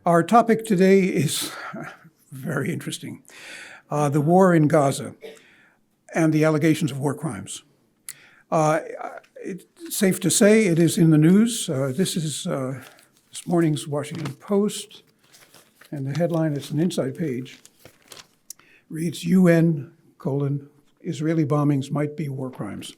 Our topic today is very interesting. The war in Gaza and the allegations of war crimes. It's safe to say it is in the news. This is this morning's Washington Post, and the headline, it's an inside page, reads UN: Israeli bombings might be war crimes.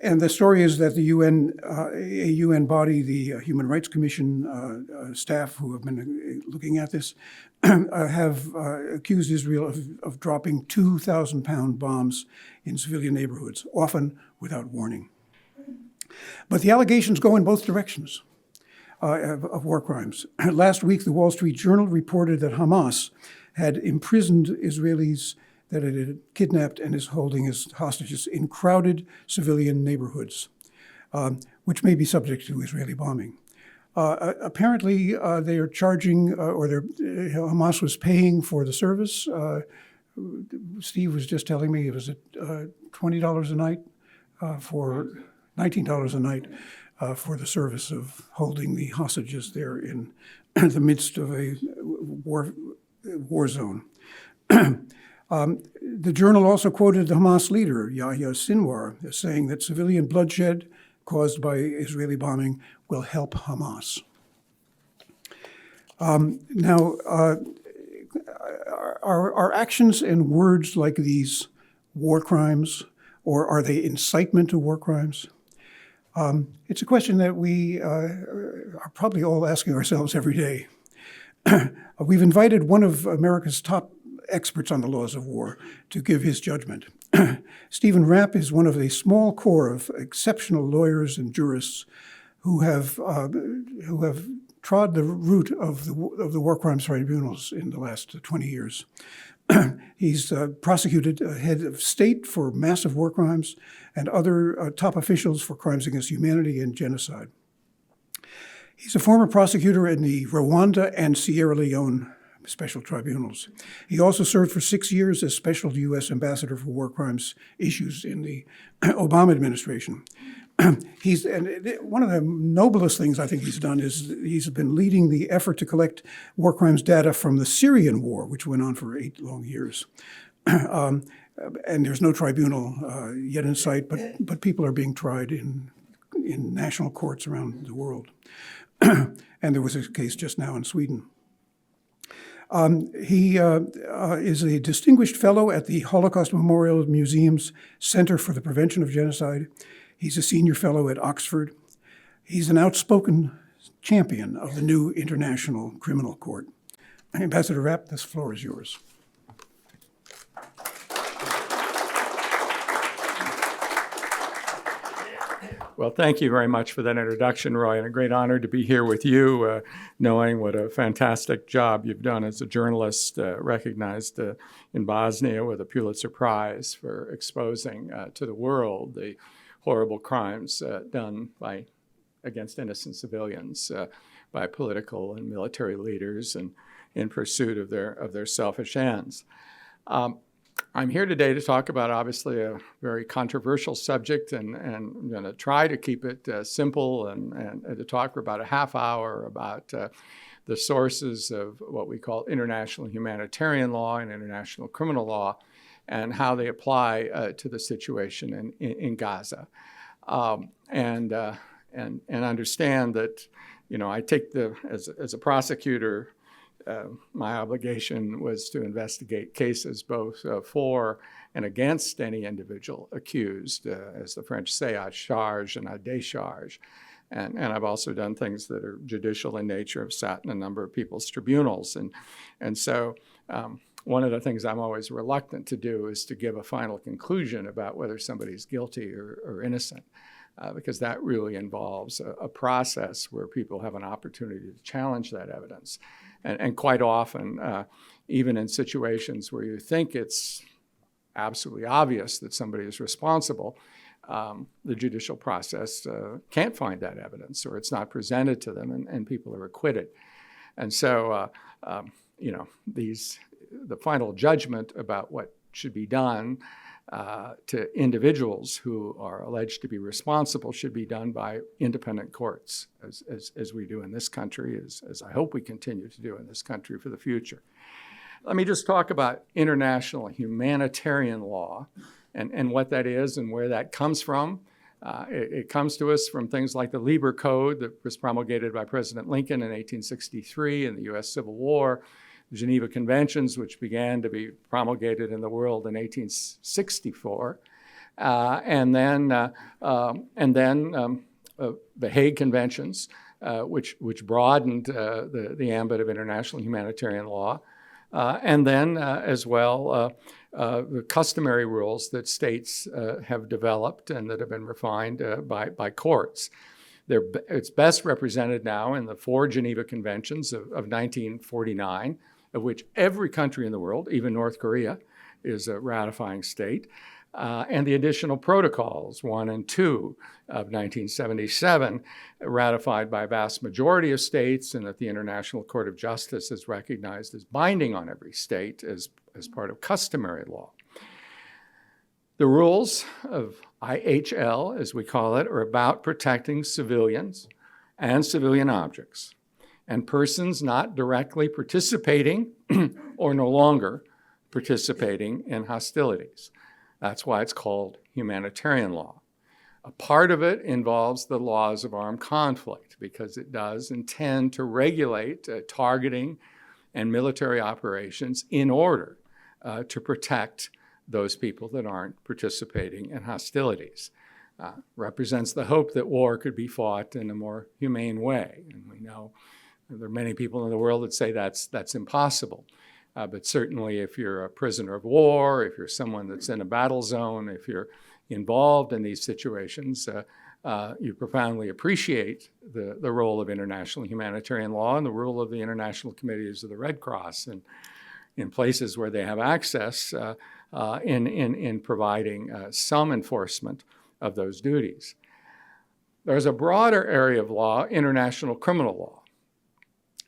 And the story is that the UN, a UN body, the Human Rights Commission staff who have been looking at this, have accused Israel of dropping 2,000-pound bombs in civilian neighborhoods, often without warning. But the allegations go in both directions of war crimes. Last week, the Wall Street Journal reported that Hamas had imprisoned Israelis that it had kidnapped and is holding as hostages in crowded civilian neighborhoods, which may be subject to Israeli bombing. Apparently, they are charging, Hamas was paying for the service. Steve was just telling me it was at $20 a night for $19 a night for the service of holding the hostages there in the midst of a war zone. The journal also quoted the Hamas leader, Yahya Sinwar, as saying that civilian bloodshed caused by Israeli bombing will help Hamas. Are actions and words like these war crimes, or are they incitement to war crimes? It's a question that we are probably all asking ourselves every day. We've invited one of America's top experts on the laws of war to give his judgment. Stephen Rapp is one of a small core of exceptional lawyers and jurists who have trod the route of the war crimes tribunals in the last 20 years. He's prosecuted a head of state for massive war crimes and other top officials for crimes against humanity and genocide. He's a former prosecutor in the Rwanda and Sierra Leone special tribunals. He also served for 6 years as special U.S. ambassador for war crimes issues in the Obama administration. And one of the noblest things I think he's done is he's been leading the effort to collect war crimes data from the Syrian war, which went on for 8 long years. And there's no tribunal yet in sight, but people are being tried in national courts around the world. And there was a case just now in Sweden. He is a distinguished fellow at the Holocaust Memorial Museum's Center for the Prevention of Genocide. He's a senior fellow at Oxford. He's an outspoken champion of the new International Criminal Court. Ambassador Rapp, this floor is yours. Well, thank you very much for that introduction, Roy, and a great honor to be here with you, knowing what a fantastic job you've done as a journalist, recognized in Bosnia with a Pulitzer Prize for exposing to the world the horrible crimes done against innocent civilians by political and military leaders and in pursuit of their selfish ends. I'm here today to talk about, obviously, a very controversial subject, and I'm going to try to keep it simple and to talk for about a half hour about the sources of what we call international humanitarian law and international criminal law and how they apply to the situation in Gaza. And understand that, I take as a prosecutor, my obligation was to investigate cases both for and against any individual accused, as the French say, à charge and à décharge. And I've also done things that are judicial in nature. I've sat in a number of people's tribunals. And so one of the things I'm always reluctant to do is to give a final conclusion about whether somebody's guilty or innocent, because that really involves a process where people have an opportunity to challenge that evidence. And quite often, even in situations where you think it's absolutely obvious that somebody is responsible, the judicial process can't find that evidence, or it's not presented to them, and people are acquitted. And so, the final judgment about what should be done to individuals who are alleged to be responsible should be done by independent courts, as we do in this country, as I hope we continue to do in this country for the future. Let me just talk about international humanitarian law and what that is and where that comes from. It comes to us from things like the Lieber Code that was promulgated by President Lincoln in 1863 in the U.S. Civil War, the Geneva Conventions, which began to be promulgated in the world in 1864, and then the Hague Conventions, which broadened the ambit of international humanitarian law, and then as well the customary rules that states have developed and that have been refined by courts. It's best represented now in the 4 Geneva Conventions of 1949, of which every country in the world, even North Korea, is a ratifying state, and the additional protocols, 1 and 2 of 1977, ratified by a vast majority of states, and that the International Court of Justice has recognized as binding on every state as part of customary law. The rules of IHL, as we call it, are about protecting civilians and civilian objects, and persons not directly participating or no longer participating in hostilities. That's why it's called humanitarian law. A part of it involves the laws of armed conflict because it does intend to regulate targeting and military operations in order to protect those people that aren't participating in hostilities. Represents the hope that war could be fought in a more humane way. And we know there are many people in the world that say that's impossible. But certainly if you're a prisoner of war, if you're someone that's in a battle zone, if you're involved in these situations, you profoundly appreciate the role of international humanitarian law and the role of the international committees of the Red Cross and in places where they have access in providing some enforcement of those duties. There's a broader area of law, international criminal law,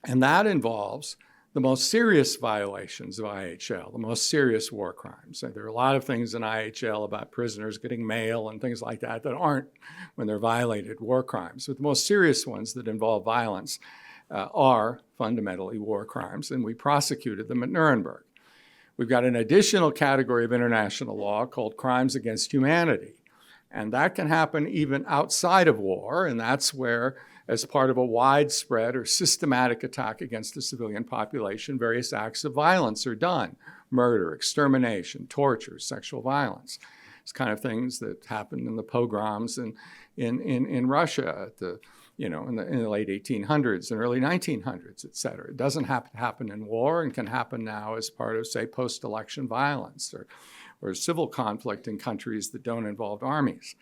and that involves the most serious violations of IHL, the most serious war crimes. And there are a lot of things in IHL about prisoners getting mail and things like that that aren't, when they're violated, war crimes. But the most serious ones that involve violence are fundamentally war crimes, and we prosecuted them at Nuremberg. We've got an additional category of international law called crimes against humanity, and that can happen even outside of war, and that's where, as part of a widespread or systematic attack against the civilian population, various acts of violence are done. Murder, extermination, torture, sexual violence. It's kind of things that happened in the pogroms in Russia at in the late 1800s and early 1900s, et cetera. It doesn't have to happen in war and can happen now as part of, say, post-election violence or civil conflict in countries that don't involve armies.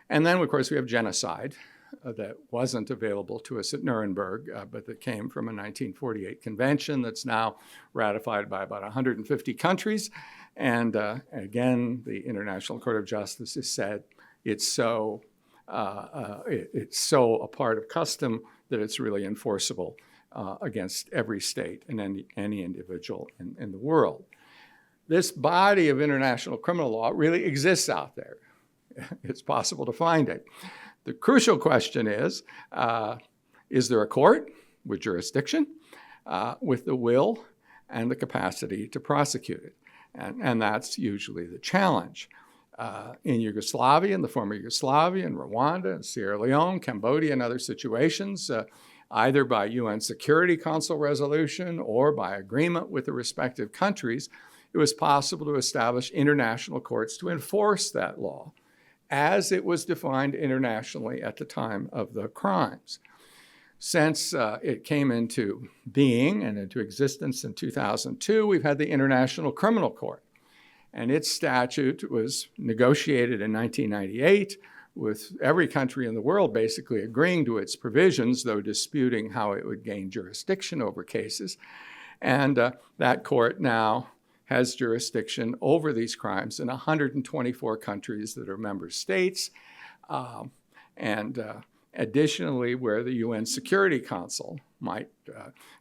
And then, of course, we have genocide. That wasn't available to us at Nuremberg, but that came from a 1948 convention that's now ratified by about 150 countries. And again, the International Court of Justice has said it's so a part of custom that it's really enforceable against every state and any individual in the world. This body of international criminal law really exists out there. It's possible to find it. The crucial question is there a court with jurisdiction, with the will and the capacity to prosecute it? And that's usually the challenge. In Yugoslavia, in the former Yugoslavia, in Rwanda, in Sierra Leone, Cambodia, and other situations, either by UN Security Council resolution or by agreement with the respective countries, it was possible to establish international courts to enforce that law as it was defined internationally at the time of the crimes. Since it came into being and into existence in 2002, we've had the International Criminal Court. And its statute was negotiated in 1998 with every country in the world basically agreeing to its provisions, though disputing how it would gain jurisdiction over cases. And that court now has jurisdiction over these crimes in 124 countries that are member states. And Additionally, where the UN Security Council might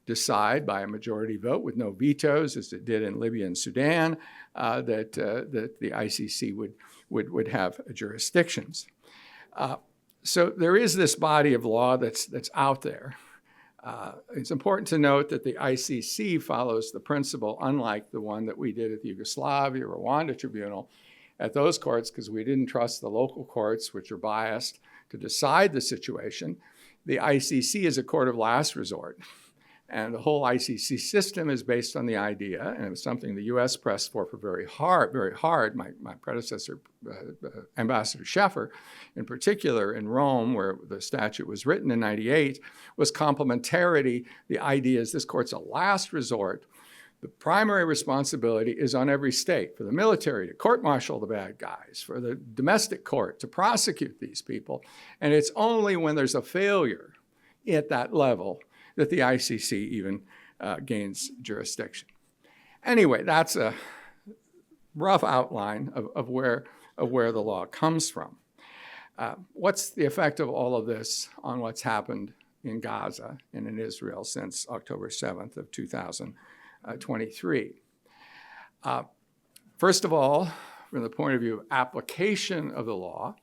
decide by a majority vote with no vetoes, as it did in Libya and Sudan, that the ICC would have jurisdictions. So there is this body of law that's out there. It's important to note that the ICC follows the principle, unlike the one that we did at the Yugoslavia Rwanda Tribunal, at those courts, because we didn't trust the local courts, which are biased, to decide the situation. The ICC is a court of last resort. And the whole ICC system is based on the idea, and it was something the U.S. pressed for very hard. My predecessor, Ambassador Sheffer, in particular in Rome, where the statute was written in '98, was complementarity. The idea is this court's a last resort. The primary responsibility is on every state, for the military to court-martial the bad guys, for the domestic court to prosecute these people. And it's only when there's a failure at that level that the ICC even gains jurisdiction. Anyway, that's a rough outline of where the law comes from. What's the effect of all of this on what's happened in Gaza and in Israel since October 7th of 2023? First of all, from the point of view of application of the law,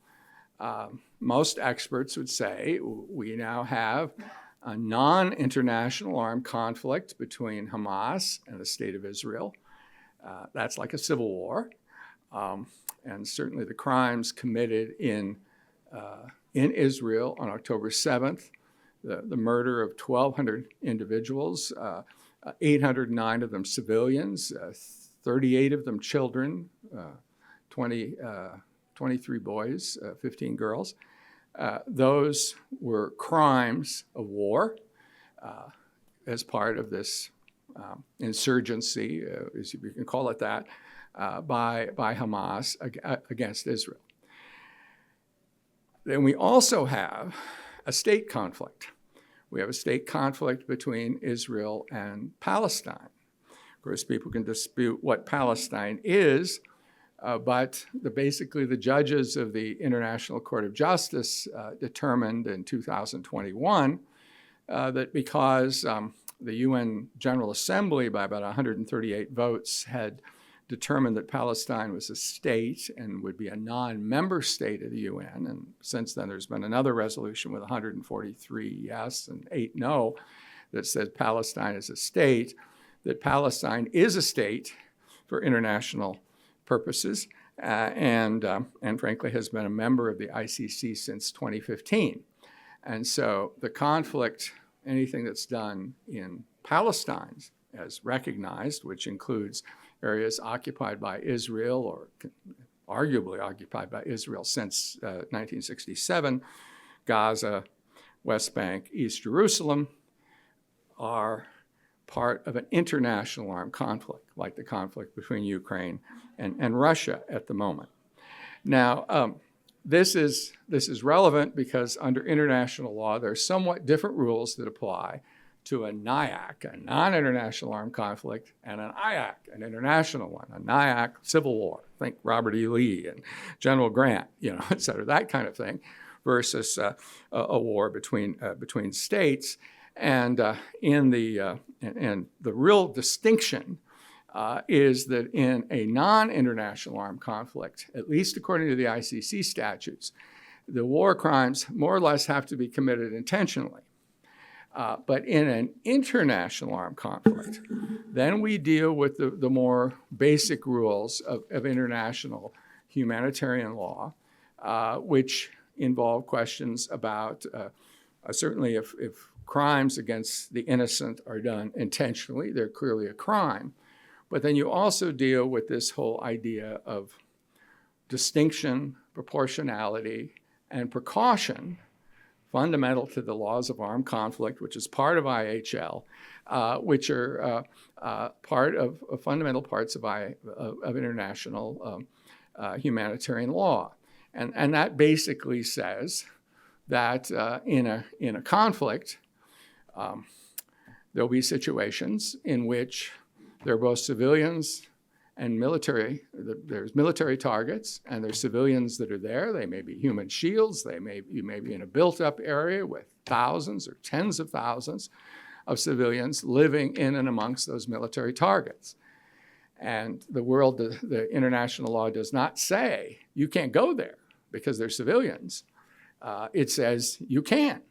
most experts would say we now have a non-international armed conflict between Hamas and the State of Israel. That's like a civil war. And certainly the crimes committed in Israel on October 7th, the murder of 1,200 individuals, 809 of them civilians, 38 of them children, 23 boys, 15 girls. Those were crimes of war as part of this insurgency, as you can call it that, by Hamas against Israel. Then we also have a state conflict. We have a state conflict between Israel and Palestine. Of course, people can dispute what Palestine is, but basically the judges of the International Court of Justice determined in 2021 that because the UN General Assembly, by about 138 votes, had determined that Palestine was a state and would be a non-member state of the UN, and since then there's been another resolution with 143 yes and 8 no that says Palestine is a state, that Palestine is a state for international purposes, and frankly has been a member of the ICC since 2015. And so the conflict, anything that's done in Palestine as recognized, which includes areas occupied by Israel or arguably occupied by Israel since 1967, Gaza, West Bank, East Jerusalem, are part of an international armed conflict, like the conflict between Ukraine and Russia at the moment. Now, this is relevant because under international law, there are somewhat different rules that apply to a NIAC, a non-international armed conflict, and an IAC, an international one. A NIAC, civil war, think Robert E. Lee and General Grant, et cetera, that kind of thing, versus a war between states. And the real distinction is that in a non-international armed conflict, at least according to the ICC statutes, the war crimes more or less have to be committed intentionally. But in an international armed conflict, then we deal with the more basic rules of international humanitarian law, which involve questions about certainly if crimes against the innocent are done intentionally, they're clearly a crime. But then you also deal with this whole idea of distinction, proportionality, and precaution, fundamental to the laws of armed conflict, which is part of IHL, which are part of fundamental parts of international humanitarian law. And that basically says that in a conflict, there'll be situations in which there are both civilians and there's military targets, and there's civilians that are there. They may be human shields. You may be in a built-up area with thousands or tens of thousands of civilians living in and amongst those military targets. And the international law does not say you can't go there because they're civilians. It says you can.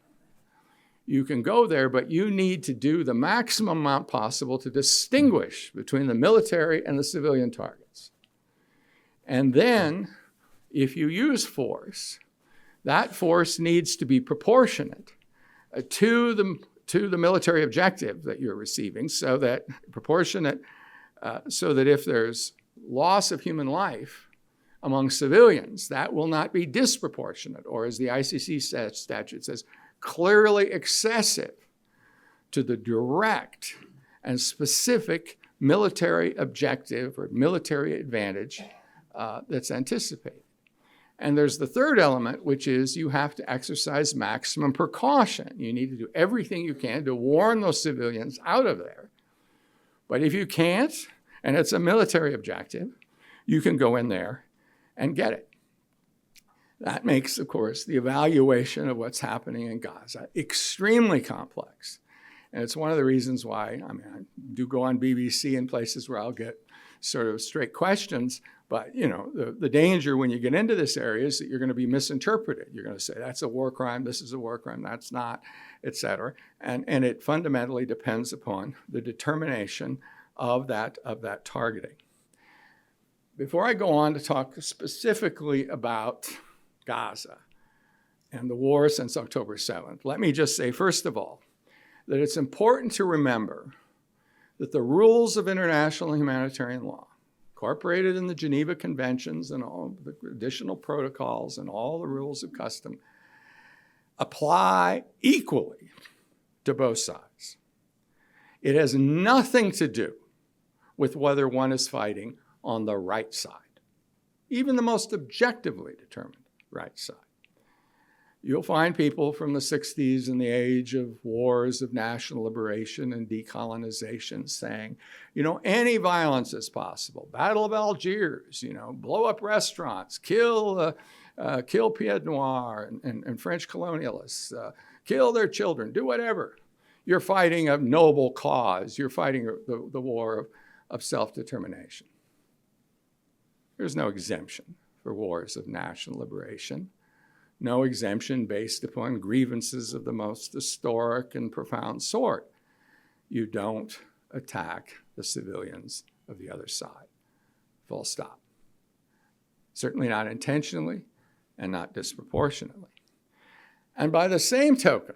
You can go there, but you need to do the maximum amount possible to distinguish between the military and the civilian targets. And then, if you use force, that force needs to be proportionate to the military objective that you're receiving, so that if there's loss of human life among civilians, that will not be disproportionate, or as the ICC statute says, clearly excessive to the direct and specific military objective or military advantage that's anticipated. And there's the third element, which is you have to exercise maximum precaution. You need to do everything you can to warn those civilians out of there. But if you can't, and it's a military objective, you can go in there and get it. That makes, of course, the evaluation of what's happening in Gaza extremely complex. And it's one of the reasons why, I do go on BBC and places where I'll get sort of straight questions, but the danger when you get into this area is that you're going to be misinterpreted. You're going to say, that's a war crime, this is a war crime, that's not, et cetera. And it fundamentally depends upon the determination of that targeting. Before I go on to talk specifically about Gaza and the war since October 7th, let me just say, first of all, that it's important to remember that the rules of international humanitarian law, incorporated in the Geneva Conventions and all the additional protocols and all the rules of custom, apply equally to both sides. It has nothing to do with whether one is fighting on the right side, even the most objectively determined right side. You'll find people from the 60s in the age of wars of national liberation and decolonization saying, any violence is possible. Battle of Algiers, blow up restaurants, kill Pied Noir and French colonialists, kill their children, do whatever. You're fighting a noble cause. You're fighting the war of self-determination. There's no exemption for wars of national liberation. No exemption based upon grievances of the most historic and profound sort. You don't attack the civilians of the other side. Full stop. Certainly not intentionally and not disproportionately. And by the same token,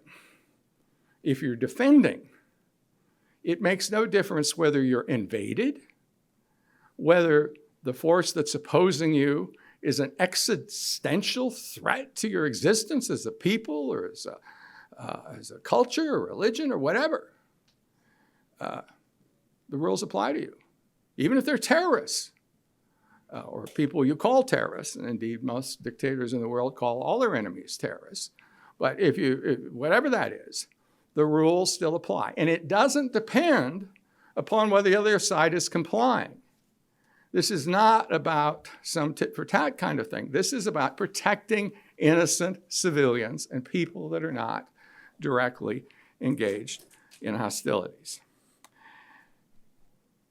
if you're defending, it makes no difference whether you're invaded, whether the force that's opposing you is an existential threat to your existence as a people or as a culture or religion or whatever. The rules apply to you, even if they're terrorists or people you call terrorists. And indeed, most dictators in the world call all their enemies terrorists. But whatever that is, the rules still apply. And it doesn't depend upon whether the other side is complying. This is not about some tit-for-tat kind of thing. This is about protecting innocent civilians and people that are not directly engaged in hostilities.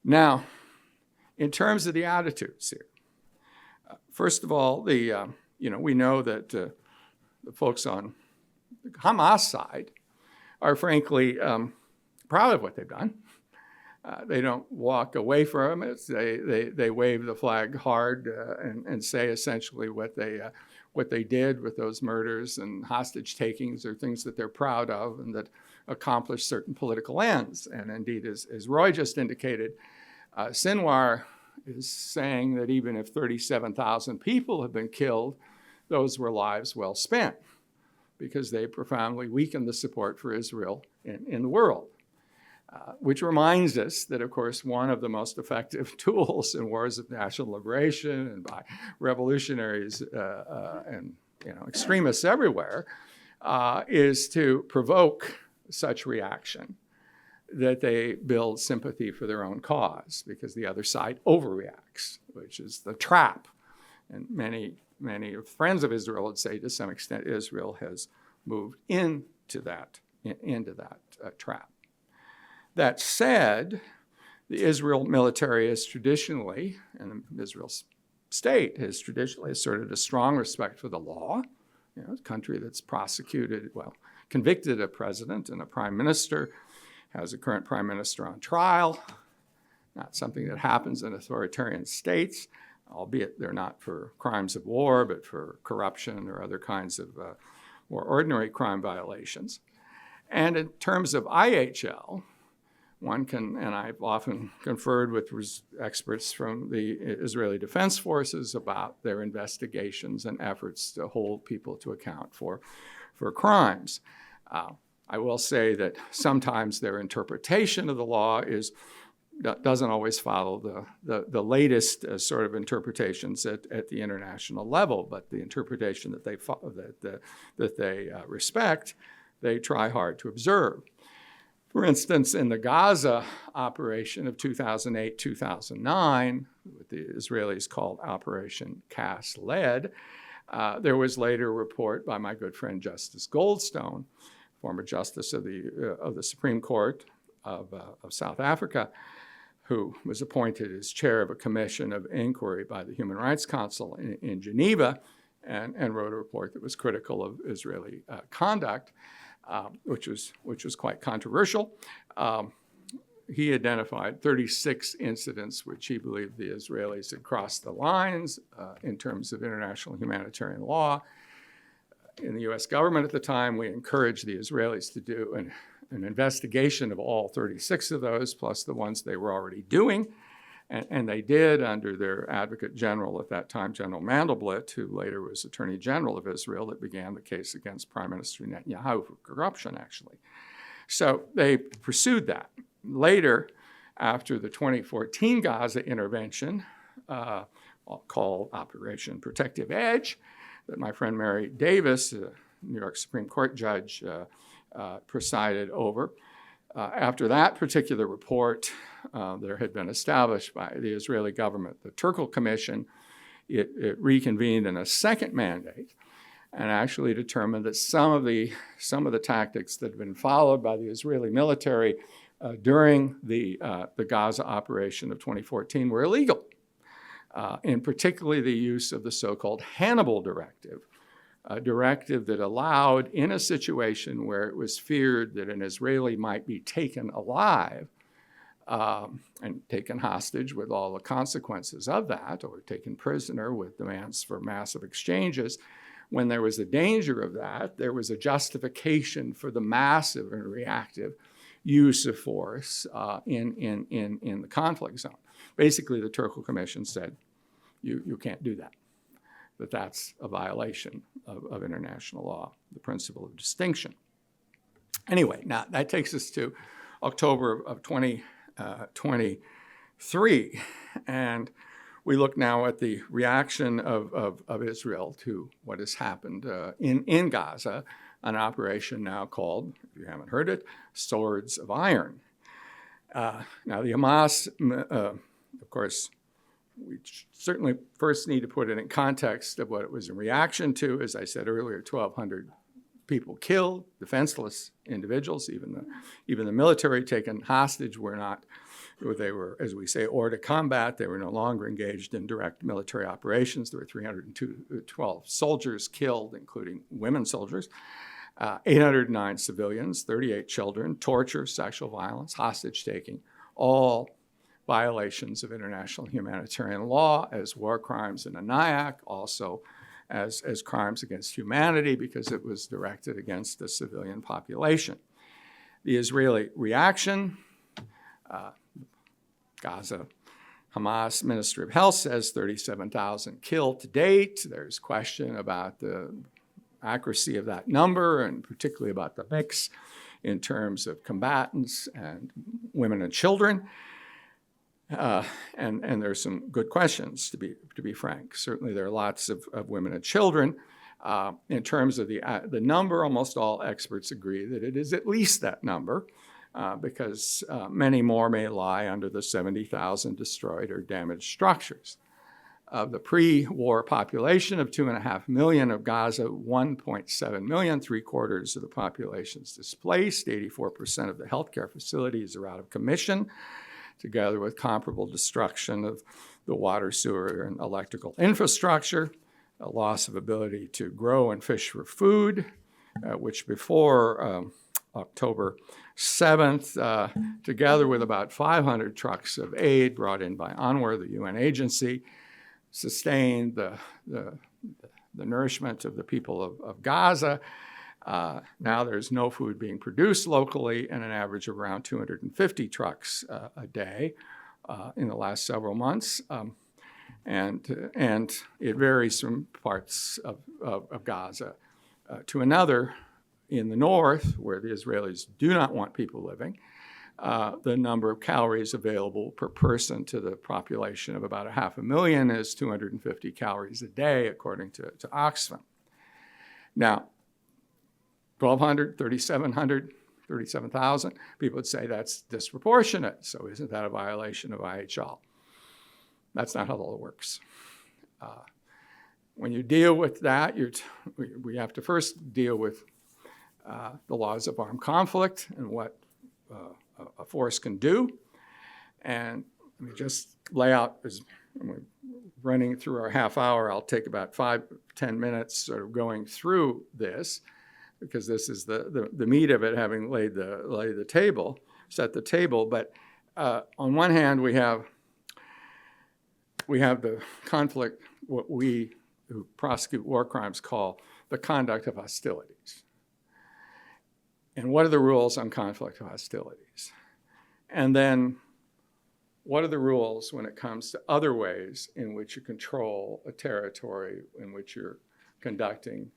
Now, in terms of the attitudes here, first of all, we know that the folks on the Hamas side are frankly proud of what they've done. They don't walk away from it. They wave the flag hard and say essentially what they did with those murders and hostage takings are things that they're proud of and that accomplish certain political ends. And indeed, as Roy just indicated, Sinwar is saying that even if 37,000 people have been killed, those were lives well spent because they profoundly weakened the support for Israel in the world. Which reminds us that, of course, one of the most effective tools in wars of national liberation and by revolutionaries and extremists everywhere is to provoke such reaction that they build sympathy for their own cause because the other side overreacts, which is the trap. And many friends of Israel would say to some extent Israel has moved into that trap. That said, the Israel military is traditionally, and Israel's state has traditionally asserted a strong respect for the law. You know, a country that's convicted a president and a prime minister, has a current prime minister on trial. Not something that happens in authoritarian states, albeit they're not for crimes of war, but for corruption or other kinds of more ordinary crime violations. And in terms of IHL, one can, and I've often conferred with experts from the Israeli Defense Forces about their investigations and efforts to hold people to account for crimes. I will say that sometimes their interpretation of the law doesn't always follow the latest sort of interpretations at the international level, but the interpretation that they respect, they try hard to observe. For instance, in the Gaza operation of 2008-2009, what the Israelis called Operation Cast Lead, there was later a report by my good friend Justice Goldstone, former justice of the Supreme Court of South Africa, who was appointed as chair of a commission of inquiry by the Human Rights Council in Geneva, and wrote a report that was critical of Israeli conduct. Which was quite controversial. He identified 36 incidents which he believed the Israelis had crossed the lines in terms of international humanitarian law. In the US government at the time, we encouraged the Israelis to do an investigation of all 36 of those, plus the ones they were already doing. And they did under their advocate general at that time, General Mandelblit, who later was Attorney General of Israel, that began the case against Prime Minister Netanyahu for corruption, actually. So they pursued that. Later, after the 2014 Gaza intervention, called Operation Protective Edge, that my friend Mary Davis, a New York Supreme Court judge, presided over, after that particular report, there had been established by the Israeli government, the Turkel Commission. It reconvened in a second mandate and actually determined that some of the tactics that had been followed by the Israeli military during the Gaza operation of 2014 were illegal, and particularly the use of the so-called Hannibal Directive, a directive that allowed, in a situation where it was feared that an Israeli might be taken alive and taken hostage with all the consequences of that, or taken prisoner with demands for massive exchanges, when there was a danger of that, there was a justification for the massive and reactive use of force in the conflict zone. Basically, the Turkel Commission said, you can't do that. That's a violation of international law, the principle of distinction. Anyway, now that takes us to October of 2023, and we look now at the reaction of Israel to what has happened in Gaza, an operation now called, if you haven't heard it, Swords of Iron. Now the Hamas, of course, we certainly first need to put it in context of what it was in reaction to. As I said earlier, 1,200 people killed, defenseless individuals, even the military taken hostage they were, as we say, hors de combat. They were no longer engaged in direct military operations. There were 312 soldiers killed, including women soldiers, 809 civilians, 38 children, torture, sexual violence, hostage taking, all violations of international humanitarian law as war crimes in a NIAC, also as crimes against humanity because it was directed against the civilian population. The Israeli reaction, Gaza Hamas Ministry of Health says 37,000 killed to date. There's question about the accuracy of that number and particularly about the mix in terms of combatants and women and children. And there's some good questions, to be frank. Certainly there are lots of women and children. In terms of the number, almost all experts agree that it is at least that number. because many more may lie under the 70,000 destroyed or damaged structures. Of the pre-war population of 2.5 million of Gaza, 1.7 million, 3/4 of the population is displaced. 84% of the healthcare facilities are out of commission, together with comparable destruction of the water, sewer, and electrical infrastructure, a loss of ability to grow and fish for food, which before October 7th, together with about 500 trucks of aid brought in by UNRWA, the UN agency, sustained the nourishment of the people of Gaza. Now there's no food being produced locally, and an average of around 250 trucks a day in the last several months. And it varies from parts of Gaza to another. In the north, where the Israelis do not want people living, the number of calories available per person to the population of about 500,000 is 250 calories a day, according to Oxfam. Now, 1,200, 3,700, 37,000, people would say that's disproportionate, so isn't that a violation of IHL? That's not how the law works. When you deal with that, we have to first deal with the laws of armed conflict and what a force can do. And let me just lay out, as we're running through our half hour, I'll take about 5-10 minutes sort of going through this, because this is the meat of it, having laid the table, set the table. But on one hand, we have the conflict, what we who prosecute war crimes call the conduct of hostilities. And what are the rules on conflict of hostilities? And then what are the rules when it comes to other ways in which you control a territory in which you're conducting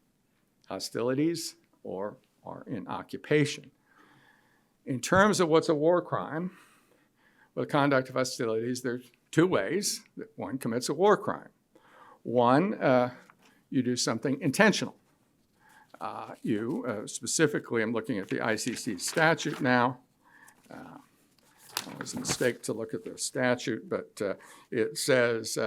hostilities or are in occupation? In terms of what's a war crime, with conduct of hostilities, there's two ways that one commits a war crime. One, you do something intentional. Specifically, I'm looking at the ICC statute now. It was a mistake to look at the statute, but it says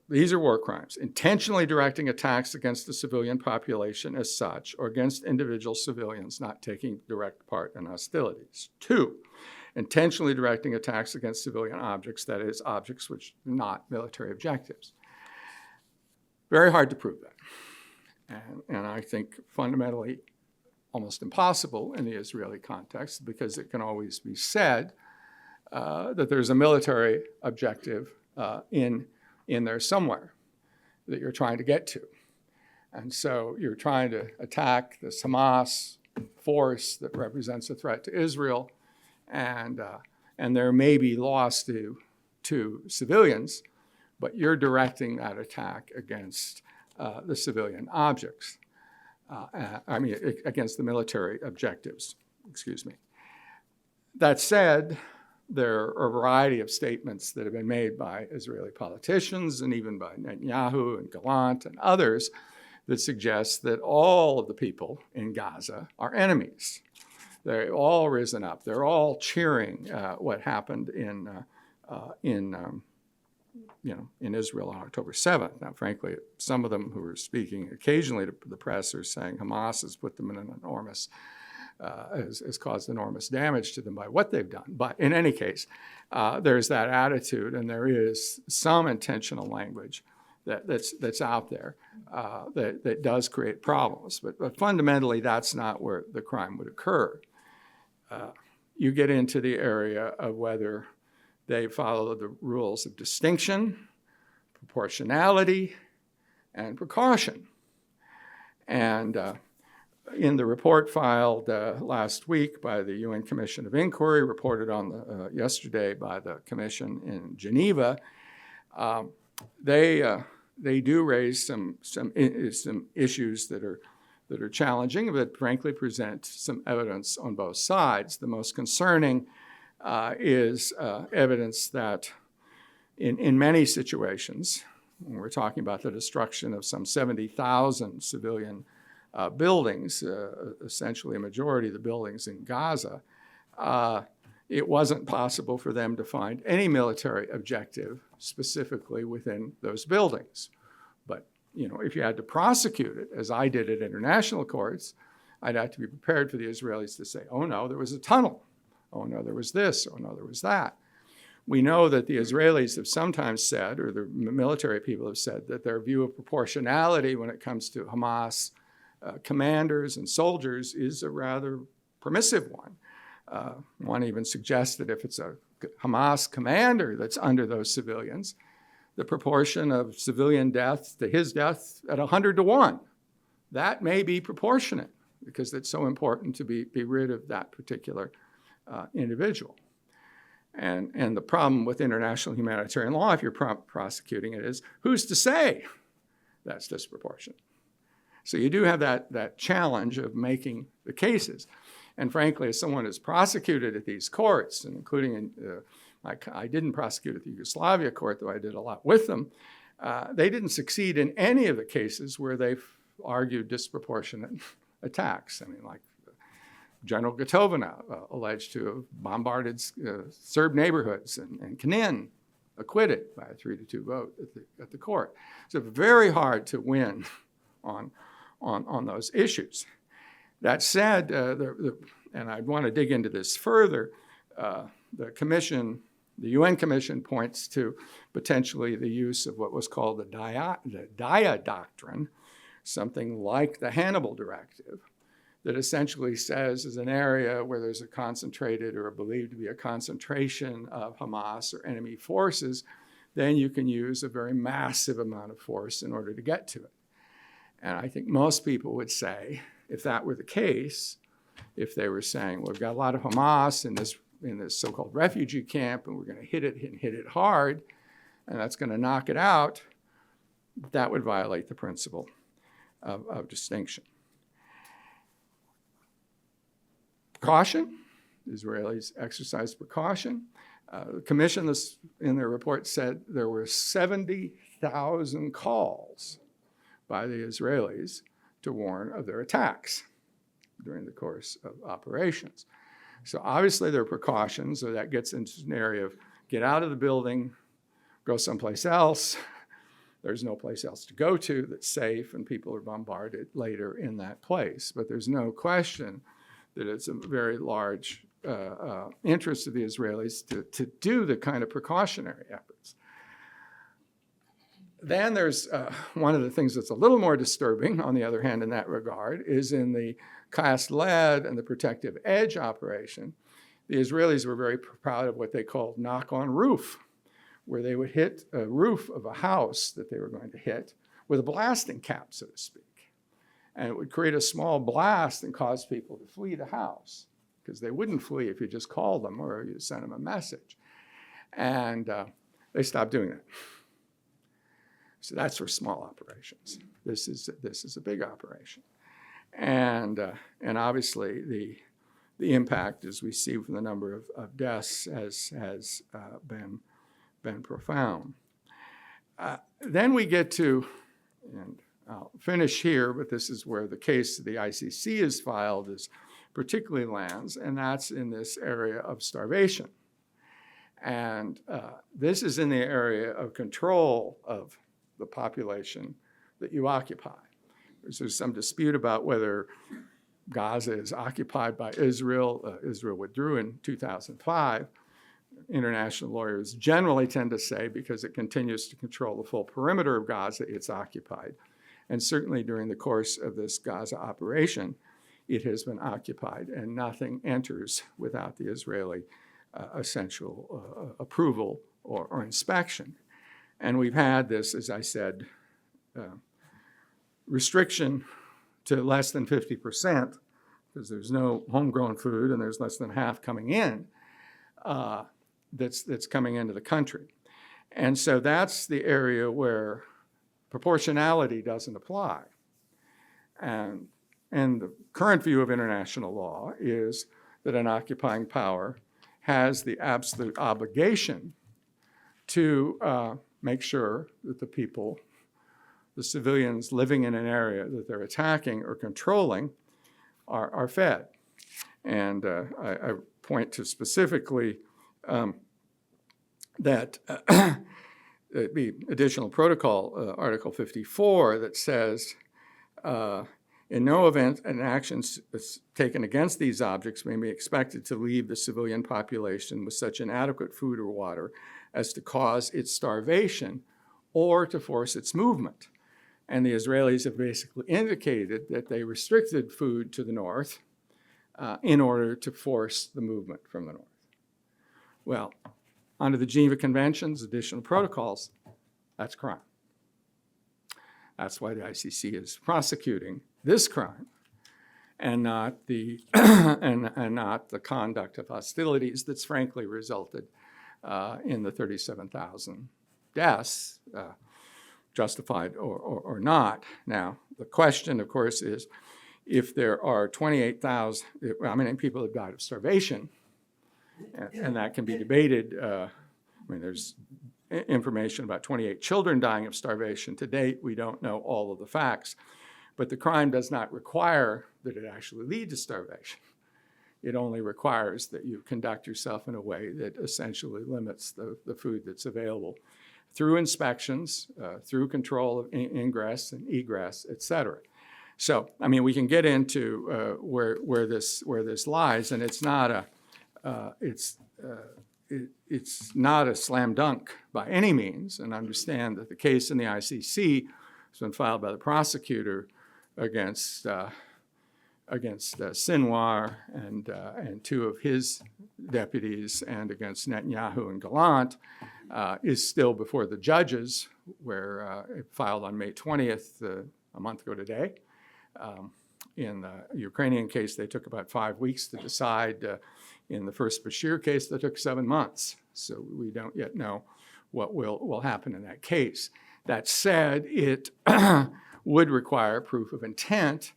these are war crimes: intentionally directing attacks against the civilian population as such, or against individual civilians not taking direct part in hostilities. 2, intentionally directing attacks against civilian objects, that is, objects which are not military objectives. Very hard to prove that. And I think fundamentally almost impossible in the Israeli context, because it can always be said that there's a military objective in there somewhere that you're trying to get to. And so you're trying to attack this Hamas force that represents a threat to Israel, and there may be loss to civilians, but you're directing that attack against the civilian objects, against the military objectives, excuse me. That said, there are a variety of statements that have been made by Israeli politicians and even by Netanyahu and Gallant and others that suggest that all of the people in Gaza are enemies. They've all risen up. They're all cheering what happened in Israel on October 7th. Now, frankly, some of them who are speaking occasionally to the press are saying Hamas has put them in an enormous, has caused enormous damage to them by what they've done. But in any case, there's that attitude, and there is some intentional language that's out there that does create problems. But fundamentally, that's not where the crime would occur. You get into the area of whether they follow the rules of distinction, proportionality, and precaution. And in the report filed last week by the UN Commission of Inquiry, reported on yesterday by the Commission in Geneva, they do raise some issues that are challenging, but frankly present some evidence on both sides. The most concerning is evidence that in many situations, when we're talking about the destruction of some 70,000 civilian buildings, essentially a majority of the buildings in Gaza, it wasn't possible for them to find any military objective specifically within those buildings. But, if you had to prosecute it, as I did at international courts, I'd have to be prepared for the Israelis to say, oh no, there was a tunnel. Oh no, there was this. Oh no, there was that. We know that the Israelis have sometimes said, or the military people have said, that their view of proportionality when it comes to Hamas commanders and soldiers is a rather permissive one. One even suggests that if it's a Hamas commander that's under those civilians, the proportion of civilian death to his death at 100 to 1, that may be proportionate because it's so important to be rid of that particular individual. And the problem with international humanitarian law, if you're prosecuting it, is who's to say that's disproportionate? So you do have that challenge of making the cases. And frankly, as someone who's prosecuted at these courts, and including I didn't prosecute at the Yugoslavia court, though I did a lot with them, they didn't succeed in any of the cases where they've argued disproportionate attacks. I mean, like General Gotovina alleged to have bombarded Serb neighborhoods, and Knin acquitted by a 3-2 vote at the court. So very hard to win on those issues. That said, and I'd want to dig into this further, the UN Commission points to potentially the use of what was called the Daya Doctrine, something like the Hannibal Directive, that essentially says is an area where there's a concentrated or believed to be a concentration of Hamas or enemy forces, then you can use a very massive amount of force in order to get to it. And I think most people would say, if that were the case, if they were saying, well, we've got a lot of Hamas in this so-called refugee camp, and we're going to hit it hard, and that's going to knock it out, that would violate the principle of distinction. Precaution, Israelis exercise precaution. The commission in their report said there were 70,000 calls by the Israelis to warn of their attacks during the course of operations. So obviously there are precautions, so that gets into an area of get out of the building, go someplace else. There's no place else to go to that's safe, and people are bombarded later in that place. But there's no question that it's a very large interest of the Israelis to do the kind of precautionary efforts. Then there's one of the things that's a little more disturbing, on the other hand, in that regard, is in the cast lead and the protective edge operation. The Israelis were very proud of what they called knock-on roof, where they would hit a roof of a house that they were going to hit with a blasting cap, so to speak. And it would create a small blast and cause people to flee the house, because they wouldn't flee if you just called them or you sent them a message. And they stopped doing that. So that's for small operations. This is a big operation. And obviously the impact, as we see from the number of deaths, has been profound. Then we get to, and I'll finish here, but this is where the case of the ICC is filed, is particularly lands, and that's in this area of starvation. And this is in the area of control of the population that you occupy. There's some dispute about whether Gaza is occupied by Israel. Israel withdrew in 2005. International lawyers generally tend to say because it continues to control the full perimeter of Gaza, it's occupied. And certainly during the course of this Gaza operation, it has been occupied, and nothing enters without the Israeli essential approval or inspection. And we've had this, as I said, restriction to less than 50%, because there's no homegrown food and there's less than half coming in, that's coming into the country. And so that's the area where proportionality doesn't apply. And the current view of international law is that an occupying power has the absolute obligation to make sure that the people, the civilians living in an area that they're attacking or controlling, are fed. And I point to specifically that the additional protocol, Article 54, that says, in no event an action taken against these objects may be expected to leave the civilian population with such inadequate food or water as to cause its starvation or to force its movement. And the Israelis have basically indicated that they restricted food to the north in order to force the movement from the north. Well, under the Geneva Conventions, additional protocols, that's crime. That's why the ICC is prosecuting this crime and not the and not the conduct of hostilities that's frankly resulted in the 37,000 deaths, justified or not. Now, the question, of course, is if there are 28,000, how many people have died of starvation, and that can be debated. I mean, there's information about 28 children dying of starvation. To date, we don't know all of the facts. But the crime does not require that it actually lead to starvation. It only requires that you conduct yourself in a way that essentially limits the food that's available through inspections, through control of ingress and egress, et cetera. So, I mean, we can get into where this lies, and it's not a slam dunk by any means. And understand that the case in the ICC has been filed by the prosecutor against Sinwar and two of his deputies, and against Netanyahu and Gallant, is still before the judges, where it filed on May 20th, a month ago today. In the Ukrainian case, they took about 5 weeks to decide. In the first Bashir case, that took 7 months. So we don't yet know what will happen in that case. That said, it would require proof of intent,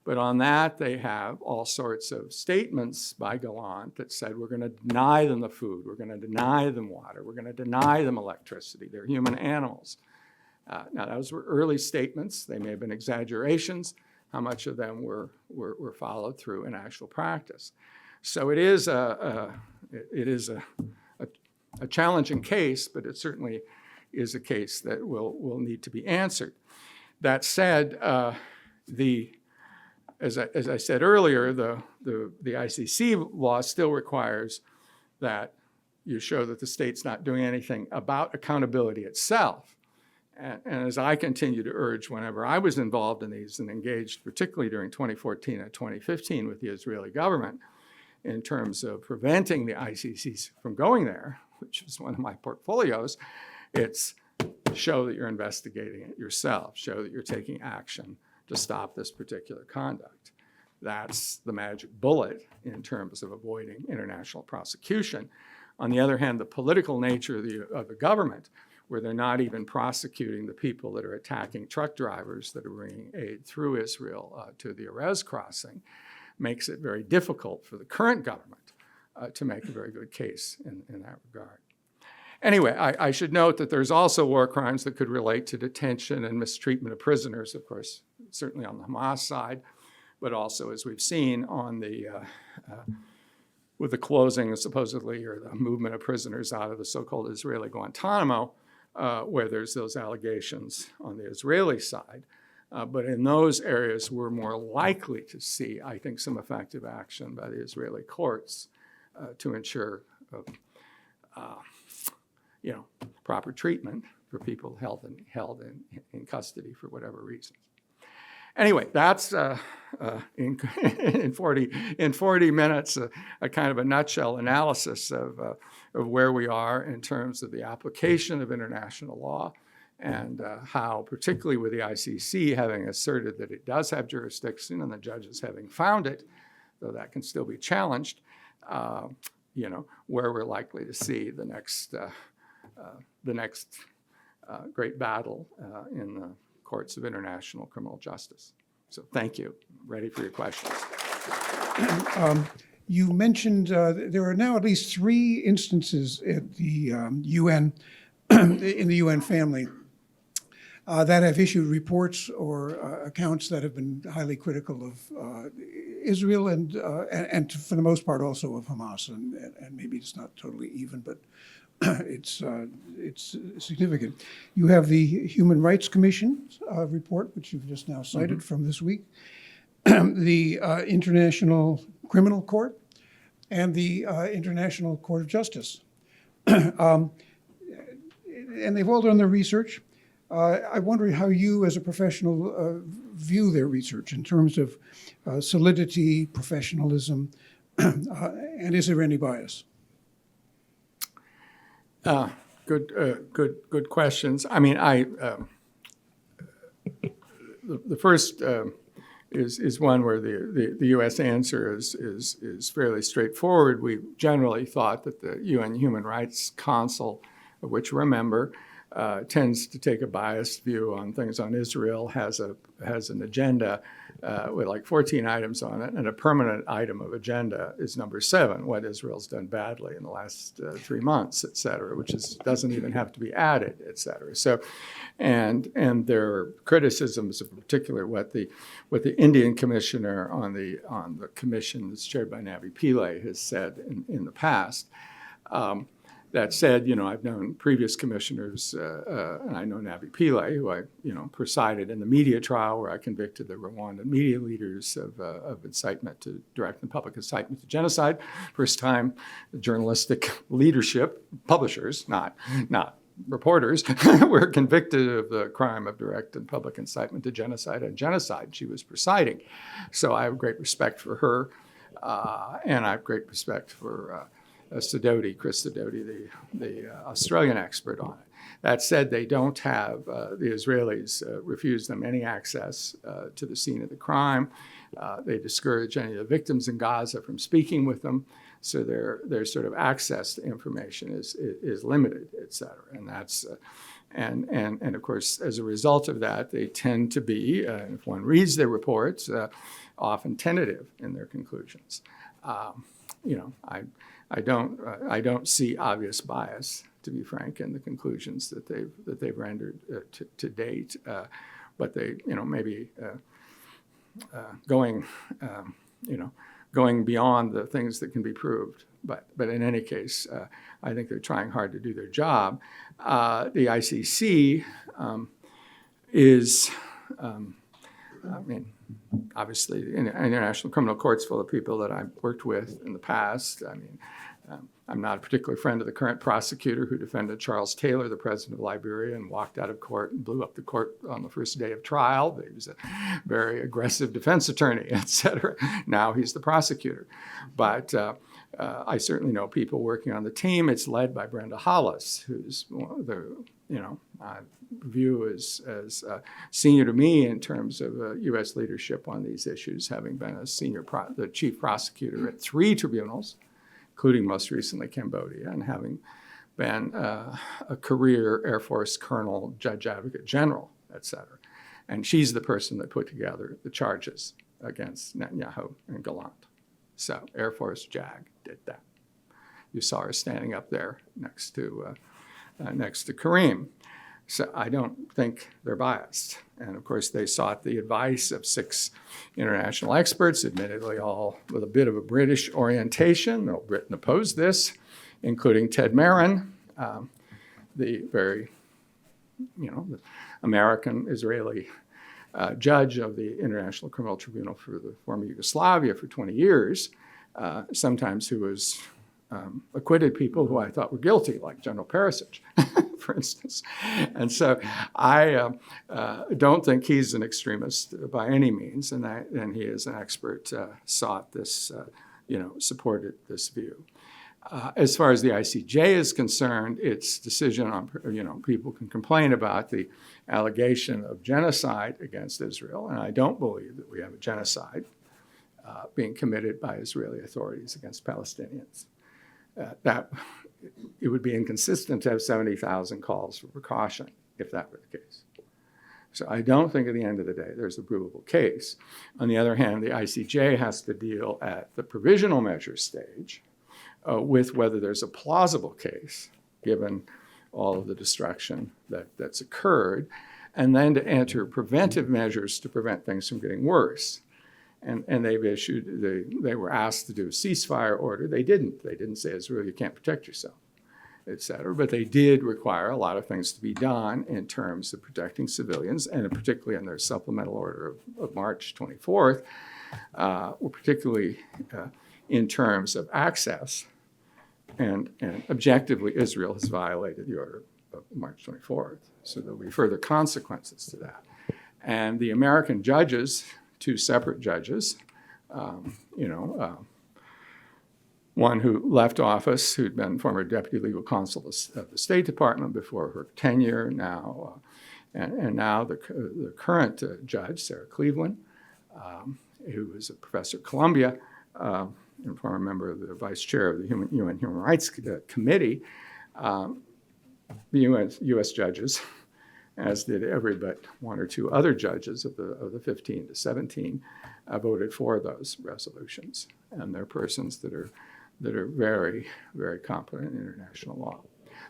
but on that they have all sorts of statements by Gallant that said, we're going to deny them the food, we're going to deny them water, we're going to deny them electricity. They're human animals. Now, those were early statements. They may have been exaggerations. How much of them were followed through in actual practice? So it is a challenging case, but it certainly is a case that will need to be answered. That said, as I said earlier, the ICC law still requires that you show that the state's not doing anything about accountability itself. And as I continue to urge whenever I was involved in these and engaged, particularly during 2014 and 2015 with the Israeli government, in terms of preventing the ICCs from going there, which is one of my portfolios, it's show that you're investigating it yourself, show that you're taking action to stop this particular conduct. That's the magic bullet in terms of avoiding international prosecution. On the other hand, the political nature of the government, where they're not even prosecuting the people that are attacking truck drivers that are bringing aid through Israel to the Erez crossing, makes it very difficult for the current government to make a very good case in that regard. Anyway, I should note that there's also war crimes that could relate to detention and mistreatment of prisoners, of course, certainly on the Hamas side, but also, as we've seen, on the with the closing, supposedly, or the movement of prisoners out of the so-called Israeli Guantanamo, where there's those allegations on the Israeli side. But in those areas, we're more likely to see, I think, some effective action by the Israeli courts to ensure, proper treatment for people held in custody for whatever reasons. Anyway, that's in 40 minutes a kind of a nutshell analysis of where we are in terms of the application of international law, and how, particularly with the ICC having asserted that it does have jurisdiction and the judges having found it, though that can still be challenged, where we're likely to see the next great battle in the courts of international criminal justice. So thank you. I'm ready for your questions. You mentioned there are now at least 3 instances at the UN, in the UN family, that have issued reports or accounts that have been highly critical of Israel and for the most part also of Hamas, and maybe it's not totally even, but it's significant. You have the Human Rights Commission report, which you've just now cited from this week, the International Criminal Court, and the International Court of Justice. And they've all done their research. I wonder how you, as a professional, view their research in terms of solidity, professionalism, and is there any bias? Good questions. I mean, the first is one where the U.S. answer is fairly straightforward. We generally thought that the UN Human Rights Council, of which we're a member, tends to take a biased view on things on Israel, has an agenda with like 14 items on it, and a permanent item of agenda is number 7, what Israel's done badly in the last 3 months, et cetera, which doesn't even have to be added, et cetera. So, and their criticisms, in particular, what the Indian commissioner on the commission that's chaired by Navi Pillay has said in the past. That said, I've known previous commissioners, and I know Navi Pillay, who I, presided in the media trial where I convicted the Rwandan media leaders of incitement to direct and public incitement to genocide. First time the journalistic leadership, publishers, not reporters, were convicted of the crime of direct and public incitement to genocide and genocide. She was presiding. So I have great respect for her, and I have great respect for Chris Sidoti, the Australian expert on it. That said, they don't have, the Israelis refuse them any access to the scene of the crime. They discourage any of the victims in Gaza from speaking with them. So their sort of access to information is limited, et cetera. And that's, and of course, as a result of that, they tend to be, if one reads their reports, often tentative in their conclusions. I don't see obvious bias, to be frank, in the conclusions that they've rendered to date, but they, maybe going beyond the things that can be proved. But in any case, I think they're trying hard to do their job. The ICC is. Obviously, the International Criminal Court's full of people that I've worked with in the past. I'm not a particular friend of the current prosecutor who defended Charles Taylor, the president of Liberia, and walked out of court and blew up the court on the first day of trial. He was a very aggressive defense attorney, et cetera. Now he's the prosecutor. But I certainly know people working on the team. It's led by Brenda Hollis, who's the, view as senior to me in terms of U.S. leadership on these issues, having been the chief prosecutor at 3 tribunals, including most recently Cambodia, and having been a career Air Force colonel, judge advocate general, et cetera. And she's the person that put together the charges against Netanyahu and Gallant. So Air Force JAG did that. You saw her standing up there next to Kareem. So I don't think they're biased. And of course, they sought the advice of 6 international experts, admittedly all with a bit of a British orientation. No, Britain opposed this, including Ted Marin, the very, the American-Israeli judge of the International Criminal Tribunal for the former Yugoslavia for 20 years, sometimes who was acquitted people who I thought were guilty, like General Perisic, for instance. And so I don't think he's an extremist by any means, and he is an expert, sought this, supported this view. As far as the ICJ is concerned, its decision on, people can complain about the allegation of genocide against Israel, and I don't believe that we have a genocide being committed by Israeli authorities against Palestinians. That it would be inconsistent to have 70,000 calls for precaution if that were the case. So I don't think at the end of the day there's a provable case. On the other hand, the ICJ has to deal at the provisional measure stage with whether there's a plausible case, given all of the destruction that's occurred, and then to enter preventive measures to prevent things from getting worse. and they were asked to do a ceasefire order. They didn't. They didn't say, Israel, you can't protect yourself, et cetera. But they did require a lot of things to be done in terms of protecting civilians, and particularly in their supplemental order of March 24th, particularly in terms of access. And objectively, Israel has violated the order of March 24th. So there'll be further consequences to that. And the American judges, 2 separate judges, one who left office, who'd been former deputy legal counsel of the State Department before her tenure, and now the current judge, Sarah Cleveland, who is a professor at Columbia, and former member of the vice chair of the UN Human Rights Committee. The U.S. judges, as did every but 1 or 2 other judges of the 15 to 17, voted for those resolutions, and they're persons that are very, very competent in international law.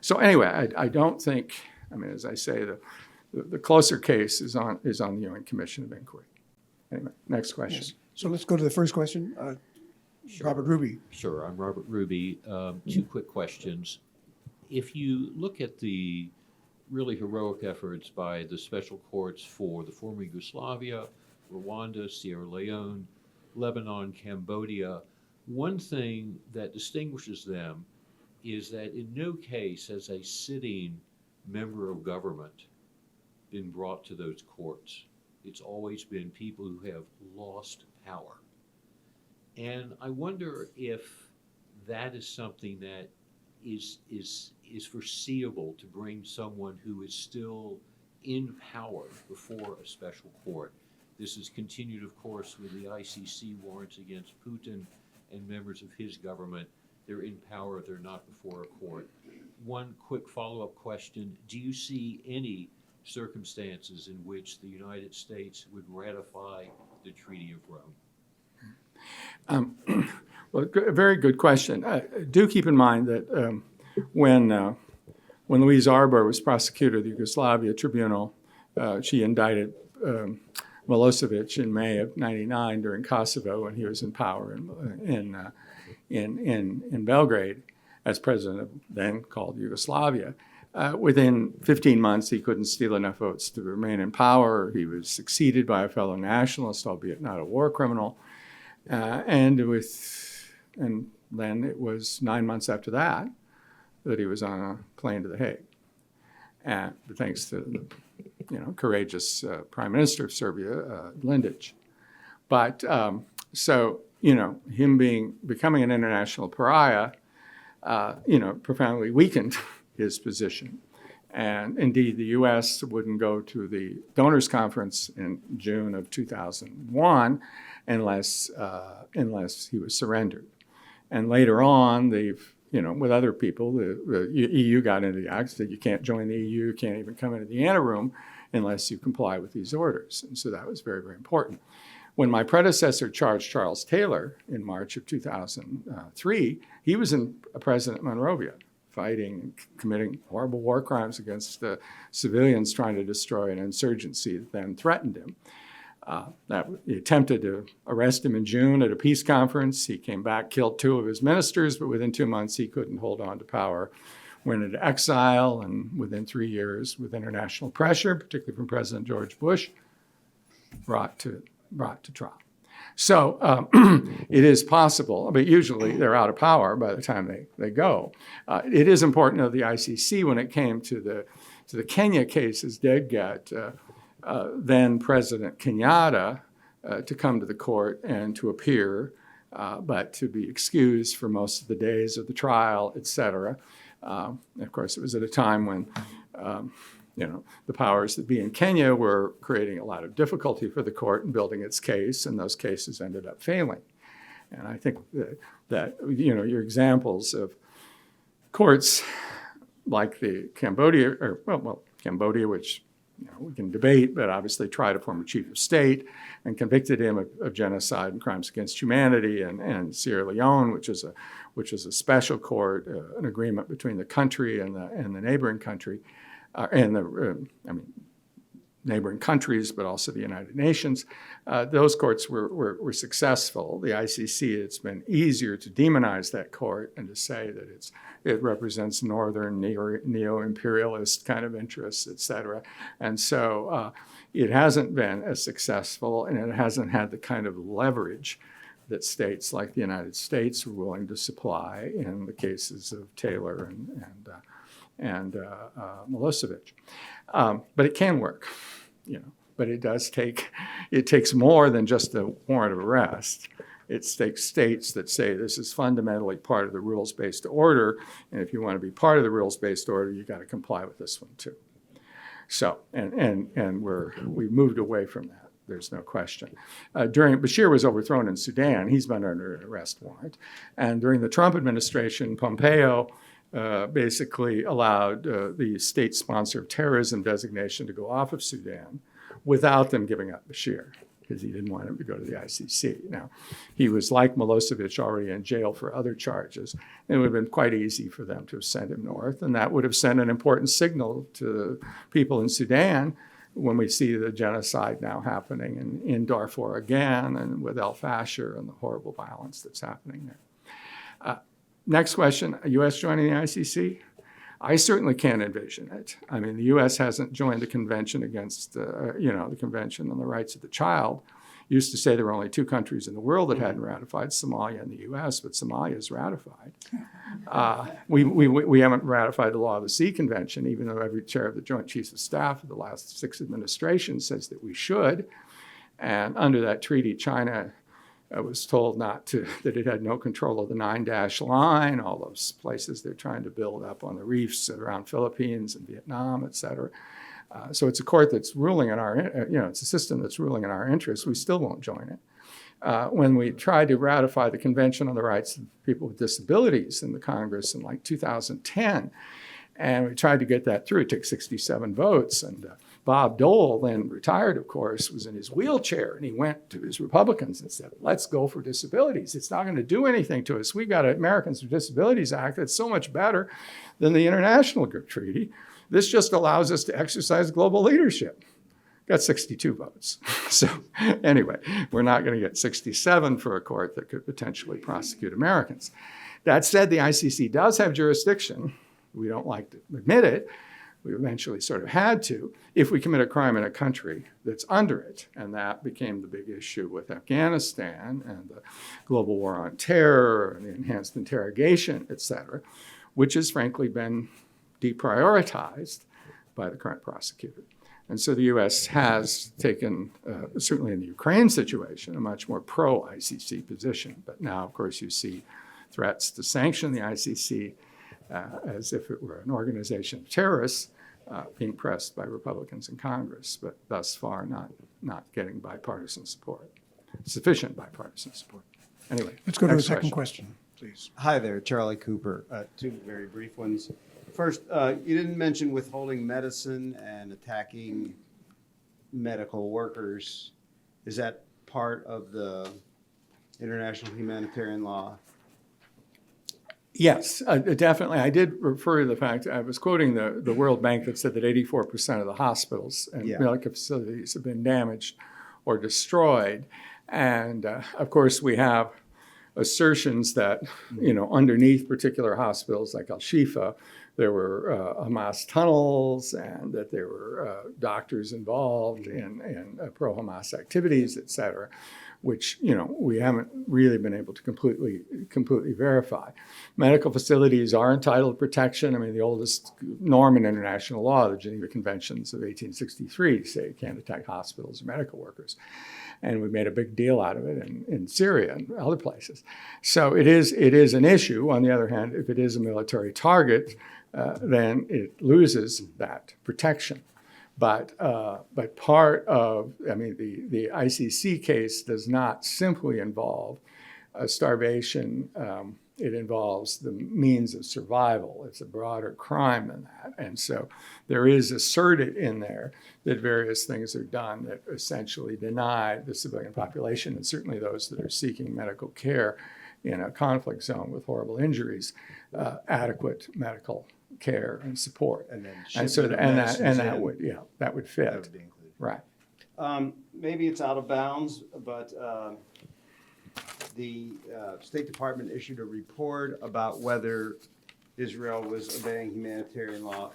So anyway, I don't think, I mean, as I say, the closer case is on the UN Commission of Inquiry. Anyway, next question. Yes. So let's go to the first question. Sure. Robert Ruby. Sure, I'm Robert Ruby. 2 quick questions. If you look at the really heroic efforts by the special courts for the former Yugoslavia, Rwanda, Sierra Leone, Lebanon, Cambodia, one thing that distinguishes them is that in no case has a sitting member of government been brought to those courts. It's always been people who have lost power. And I wonder if that is something that is foreseeable to bring someone who is still in power before a special court. This is continued, of course, with the ICC warrants against Putin and members of his government. They're in power, they're not before a court. One quick follow-up question. Do you see any circumstances in which the United States would ratify the Treaty of Rome? Well, very good question. Do keep in mind that when Louise Arbour was prosecutor of the Yugoslavia Tribunal, she indicted Milosevic in May of '99 during Kosovo, when he was in power in Belgrade as president of then called Yugoslavia. Within 15 months, he couldn't steal enough votes to remain in power. He was succeeded by a fellow nationalist, albeit not a war criminal. And then it was 9 months after that he was on a plane to The Hague. And thanks to the courageous Prime Minister of Serbia, Lindich. But so him becoming an international pariah, profoundly weakened his position. And indeed, the U.S. wouldn't go to the donors conference in June of 2001 unless he was surrendered. And later on, with other people, the EU got into the act that you can't join the EU, you can't even come into the anteroom unless you comply with these orders. And so that was very, very important. When my predecessor charged Charles Taylor in March of 2003, he was in President Monrovia, fighting and committing horrible war crimes against the civilians trying to destroy an insurgency that then threatened him. He attempted to arrest him in June at a peace conference. He came back, killed 2 of his ministers, but within 2 months he couldn't hold on to power, went into exile, and within 3 years, with international pressure, particularly from President George Bush, brought to trial. So it is possible, but usually they're out of power by the time they go. It is important that the ICC, when it came to the Kenya cases, did get then President Kenyatta to come to the court and to appear, but to be excused for most of the days of the trial, et cetera. Of course, it was at a time when the powers that be in Kenya were creating a lot of difficulty for the court in building its case, and those cases ended up failing. And I think that your examples of courts like the Cambodia, Cambodia, which we can debate, but obviously tried a former chief of state and convicted him of genocide and crimes against humanity, and Sierra Leone, which is a special court, an agreement between the country and the neighboring country. neighboring countries, but also the United Nations. Those courts were successful. The ICC, it's been easier to demonize that court and to say that it represents northern neo-imperialist kind of interests, et cetera. And so it hasn't been as successful, and it hasn't had the kind of leverage that states like the United States were willing to supply in the cases of Taylor and Milosevic. But it can work, but it takes more than just a warrant of arrest. It takes states that say this is fundamentally part of the rules-based order, and if you want to be part of the rules-based order, you got to comply with this one too. So, and we've moved away from that. There's no question. During Bashir was overthrown in Sudan, he's been under an arrest warrant, and during the Trump administration, Pompeo basically allowed the state sponsor of terrorism designation to go off of Sudan without them giving up Bashir, because he didn't want him to go to the ICC. Now, he was, like Milosevic, already in jail for other charges. It would have been quite easy for them to have sent him north, and that would have sent an important signal to people in Sudan when we see the genocide now happening in Darfur again, and with El Fasher and the horrible violence that's happening there. Next question, U.S. joining the ICC? I certainly can't envision it. I mean, the U.S. hasn't joined the Convention against, the Convention on the Rights of the Child. Used to say there were only 2 countries in the world that hadn't ratified, Somalia and the U.S., but Somalia is ratified. We haven't ratified the Law of the Sea Convention, even though every chair of the Joint Chiefs of Staff of the last 6 administrations says that we should. And under that treaty, China was told that it had no control of the 9-dash line, all those places they're trying to build up on the reefs around Philippines and Vietnam, et cetera. So it's a court that's ruling in our, it's a system that's ruling in our interests. We still won't join it. When we tried to ratify the Convention on the Rights of People with Disabilities in the Congress in like 2010, and we tried to get that through, it took 67 votes, and Bob Dole, then retired, of course, was in his wheelchair, and he went to his Republicans and said, let's go for disabilities. It's not going to do anything to us. We got an Americans with Disabilities Act that's so much better than the international treaty. This just allows us to exercise global leadership. Got 62 votes. So anyway, we're not going to get 67 for a court that could potentially prosecute Americans. That said, the ICC does have jurisdiction. We don't like to admit it. We eventually sort of had to, if we commit a crime in a country that's under it. And that became the big issue with Afghanistan and the global war on terror and the enhanced interrogation, et cetera, which has frankly been deprioritized by the current prosecutor. And so the U.S. has taken, certainly in the Ukraine situation, a much more pro-ICC position. But now, of course, you see threats to sanction the ICC as if it were an organization of terrorists being pressed by Republicans in Congress, but thus far not getting bipartisan support, sufficient bipartisan support. Anyway, Let's go to the next second question, please. Hi there, Charlie Cooper. 2 very brief ones. First, you didn't mention withholding medicine and attacking medical workers. Is that part of the international humanitarian law? Yes, definitely. I did refer to the fact, I was quoting the World Bank that said that 84% of the hospitals and medical facilities have been damaged or destroyed. And of course, we have assertions that, underneath particular hospitals like Al-Shifa, there were Hamas tunnels and that there were doctors involved in pro-Hamas activities, et cetera, which, we haven't really been able to completely verify. Medical facilities are entitled to protection. I mean, the oldest norm in international law, the Geneva Conventions of 1863, say you can't attack hospitals or medical workers. And we made a big deal out of it in Syria and other places. So it is an issue. On the other hand, if it is a military target, then it loses that protection. But part of, the ICC case does not simply involve starvation. It involves the means of survival. It's a broader crime than that. And so there is asserted in there that various things are done that essentially deny the civilian population, and certainly those that are seeking medical care in a conflict zone with horrible injuries, adequate medical care and support. And then And so shipment of medicines that in. would that would fit. That would be included. Right. Maybe it's out of bounds, but the State Department issued a report about whether Israel was obeying humanitarian law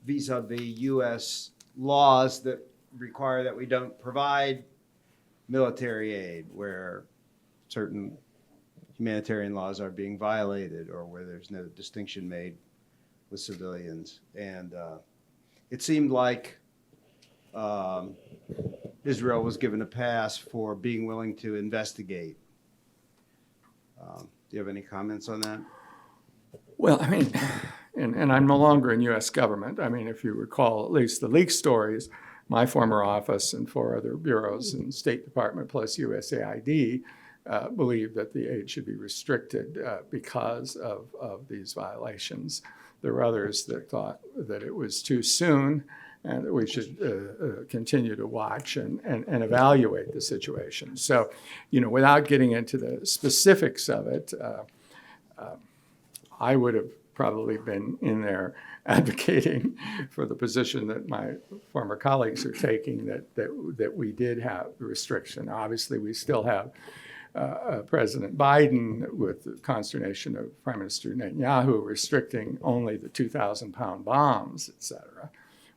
vis-a-vis U.S. laws that require that we don't provide military aid where certain humanitarian laws are being violated or where there's no distinction made with civilians. And it seemed like Israel was given a pass for being willing to investigate. Do you have any comments on that? Well, I mean, and I'm no longer in U.S. government. I mean, if you recall at least the leak stories, my former office and 4 other bureaus in State Department plus USAID believed that the aid should be restricted because of these violations. There were others that thought that it was too soon and that we should continue to watch and evaluate the situation. So, without getting into the specifics of it, I would have probably been in there advocating for the position that my former colleagues are taking, that we did have the restriction. Obviously, we still have President Biden, with the consternation of Prime Minister Netanyahu, restricting only the 2,000-pound bombs, et cetera,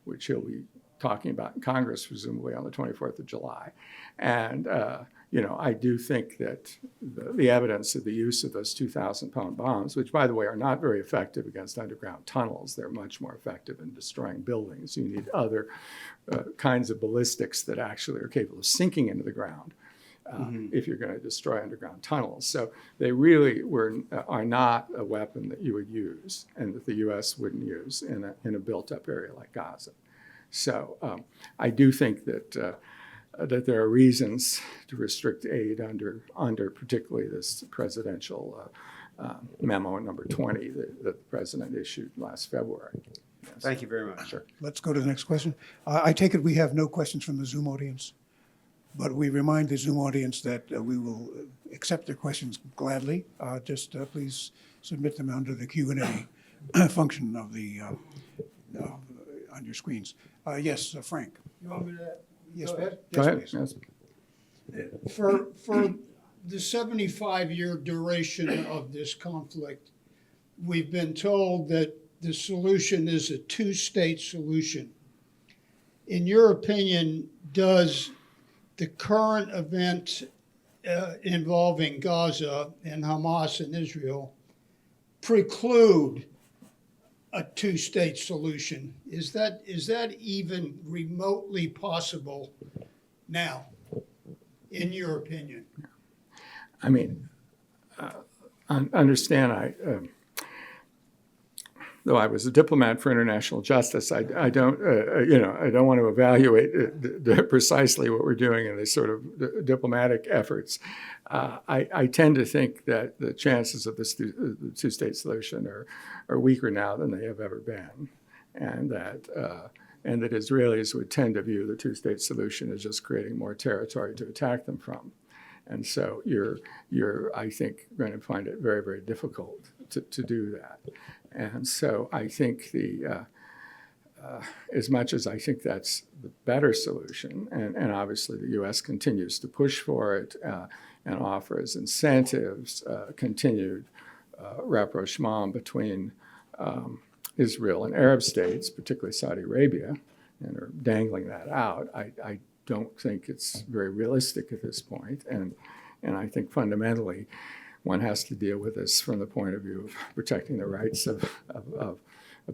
which he'll be talking about in Congress, presumably on the 24th of July. And, I do think that the evidence of the use of those 2,000-pound bombs, which, by the way, are not very effective against underground tunnels, they're much more effective in destroying buildings. You need other kinds of ballistics that actually are capable of sinking into the ground if you're going to destroy underground tunnels. So they really are not a weapon that you would use and that the U.S. wouldn't use in a built-up area like Gaza. So I do think that there are reasons to restrict aid under particularly this presidential memo number 20 that the president issued last February. Yes. Thank you very much. Sure. Let's go to the next question. I take it we have no questions from the Zoom audience, but we remind the Zoom audience that we will accept their questions gladly. Just please submit them under the Q&A function of the on your screens. Yes, Frank. You want me to? Yes, Go ahead. Go ahead. please. Yes. For the 75-year duration of this conflict, we've been told that the solution is a 2-state solution. In your opinion, does the current event involving Gaza and Hamas and Israel preclude a 2-state solution? Is that even remotely possible now, in your opinion? I mean, understand, though I was a diplomat for international justice, I don't want to evaluate precisely what we're doing in these sort of diplomatic efforts. I tend to think that the chances of this two-state solution are weaker now than they have ever been, and that Israelis would tend to view the two-state solution as just creating more territory to attack them from. And so you're I think, going to find it very, very difficult to do that. And so I think as much as I think that's the better solution, and obviously the U.S. continues to push for it and offers incentives, continued rapprochement between Israel and Arab states, particularly Saudi Arabia, and are dangling that out, I don't think it's very realistic at this point. And I think fundamentally one has to deal with this from the point of view of protecting the rights of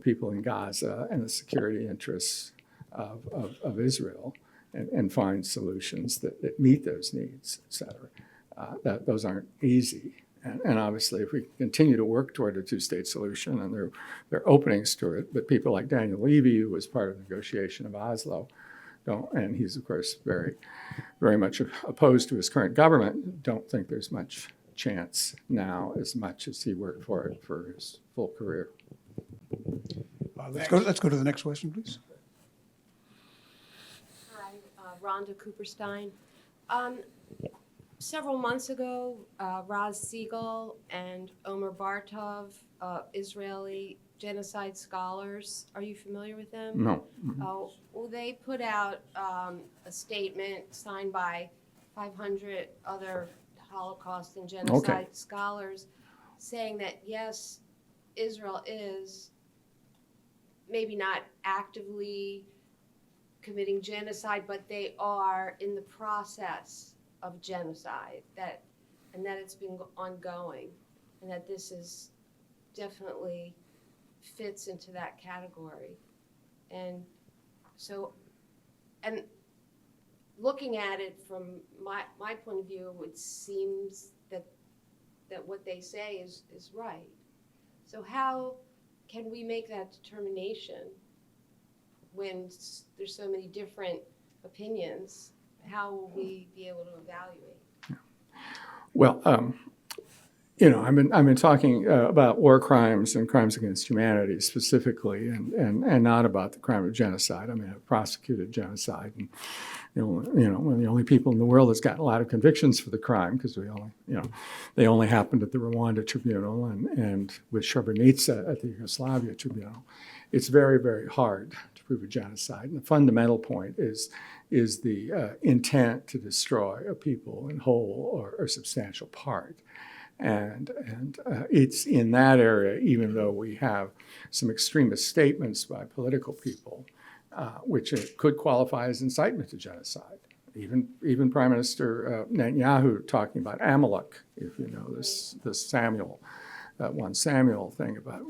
people in Gaza and the security interests of Israel, and find solutions that meet those needs, et cetera. Those aren't easy. And obviously, if we continue to work toward a two-state solution, and there are openings to it, but people like Daniel Levy, who was part of the negotiation of Oslo, and he's, of course, very, very much opposed to his current government, don't think there's much chance now as much as he worked for it for his full career. Let's go to the next question, please. Hi, Rhonda Cooperstein. several months ago, Raz Siegel and Omer Bartov, Israeli genocide scholars, are you familiar with them? No. Oh, well, they put out a statement signed by 500 other Holocaust and genocide scholars saying that, yes, Israel is maybe not actively committing genocide, but they are in the process of genocide, and that it's been ongoing, and that this is definitely fits into that category. And so, and looking at it from my point of view, it seems that what they say is right. So how can we make that determination when there's so many different opinions? How will we be able to evaluate? Well, I've been talking about war crimes and crimes against humanity specifically, and not about the crime of genocide. I mean, I've prosecuted genocide, and we're the only people in the world that's gotten a lot of convictions for the crime because they only happened at the Rwanda Tribunal and with Srebrenica at the Yugoslavia Tribunal. It's very, very hard to prove a genocide, and the fundamental point is the intent to destroy a people in whole or substantial part. And it's in that area, even though we have some extremist statements by political people, which could qualify as incitement to genocide. Even Prime Minister Netanyahu talking about Amalek, if you know this Samuel, that 1 Samuel thing about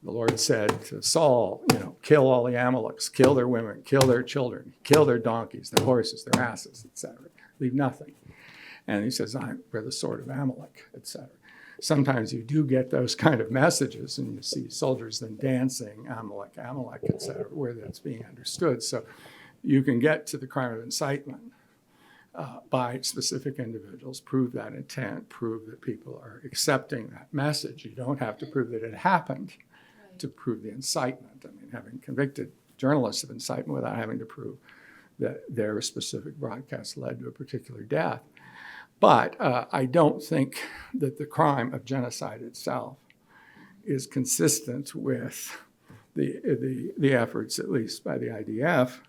the Lord said to Saul, kill all the Amaleks, kill their women, kill their children, kill their donkeys, their horses, their asses, etc. Leave nothing. And he says, I wear the sword of Amalek, etc. Sometimes you do get those kind of messages, and you see soldiers then dancing, Amalek, Amalek, etc., where that's being understood. So you can get to the crime of incitement by specific individuals, prove that intent, prove that people are accepting that message. You don't have to prove that it happened to prove the incitement. I mean, having convicted journalists of incitement without having to prove that their specific broadcast led to a particular death. But I don't think that the crime of genocide itself is consistent with the efforts, at least by the IDF,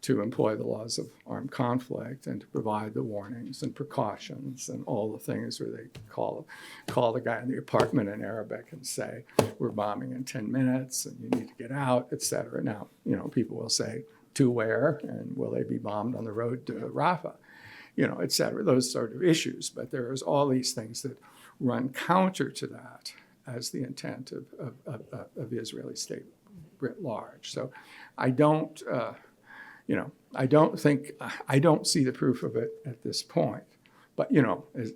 to employ the laws of armed conflict and to provide the warnings and precautions and all the things where they call the guy in the apartment in Arabic and say, we're bombing in 10 minutes and you need to get out, et cetera. Now, people will say, to where, and will they be bombed on the road to Rafah, et cetera, those sort of issues. But there's all these things that run counter to that as the intent of the Israeli state writ large. So I don't see the proof of it at this point. But,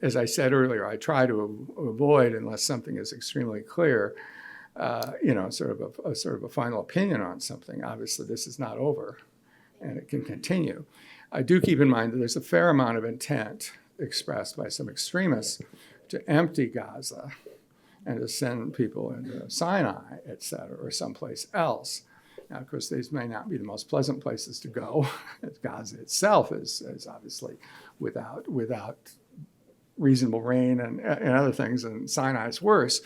as I said earlier, I try to avoid, unless something is extremely clear, sort of a final opinion on something. Obviously, this is not over, and it can continue. I do keep in mind that there's a fair amount of intent expressed by some extremists to empty Gaza and to send people into Sinai, et cetera, or someplace else. Now, of course, these may not be the most pleasant places to go. Gaza itself is obviously without reasonable rain and other things, and Sinai is worse.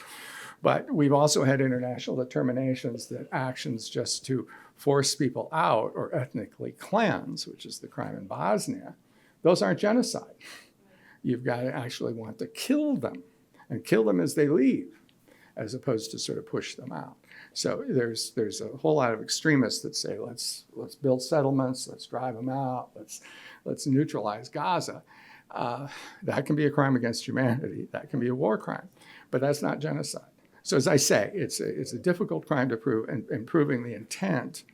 But we've also had international determinations that actions just to force people out or ethnically cleanse, which is the crime in Bosnia, those aren't genocide. You've got to actually want to kill them and kill them as they leave, as opposed to sort of push them out. So there's a whole lot of extremists that say, let's build settlements, let's drive them out, let's neutralize Gaza. That can be a crime against humanity. That can be a war crime, but that's not genocide. So as I say, it's a difficult crime to prove, and proving the intent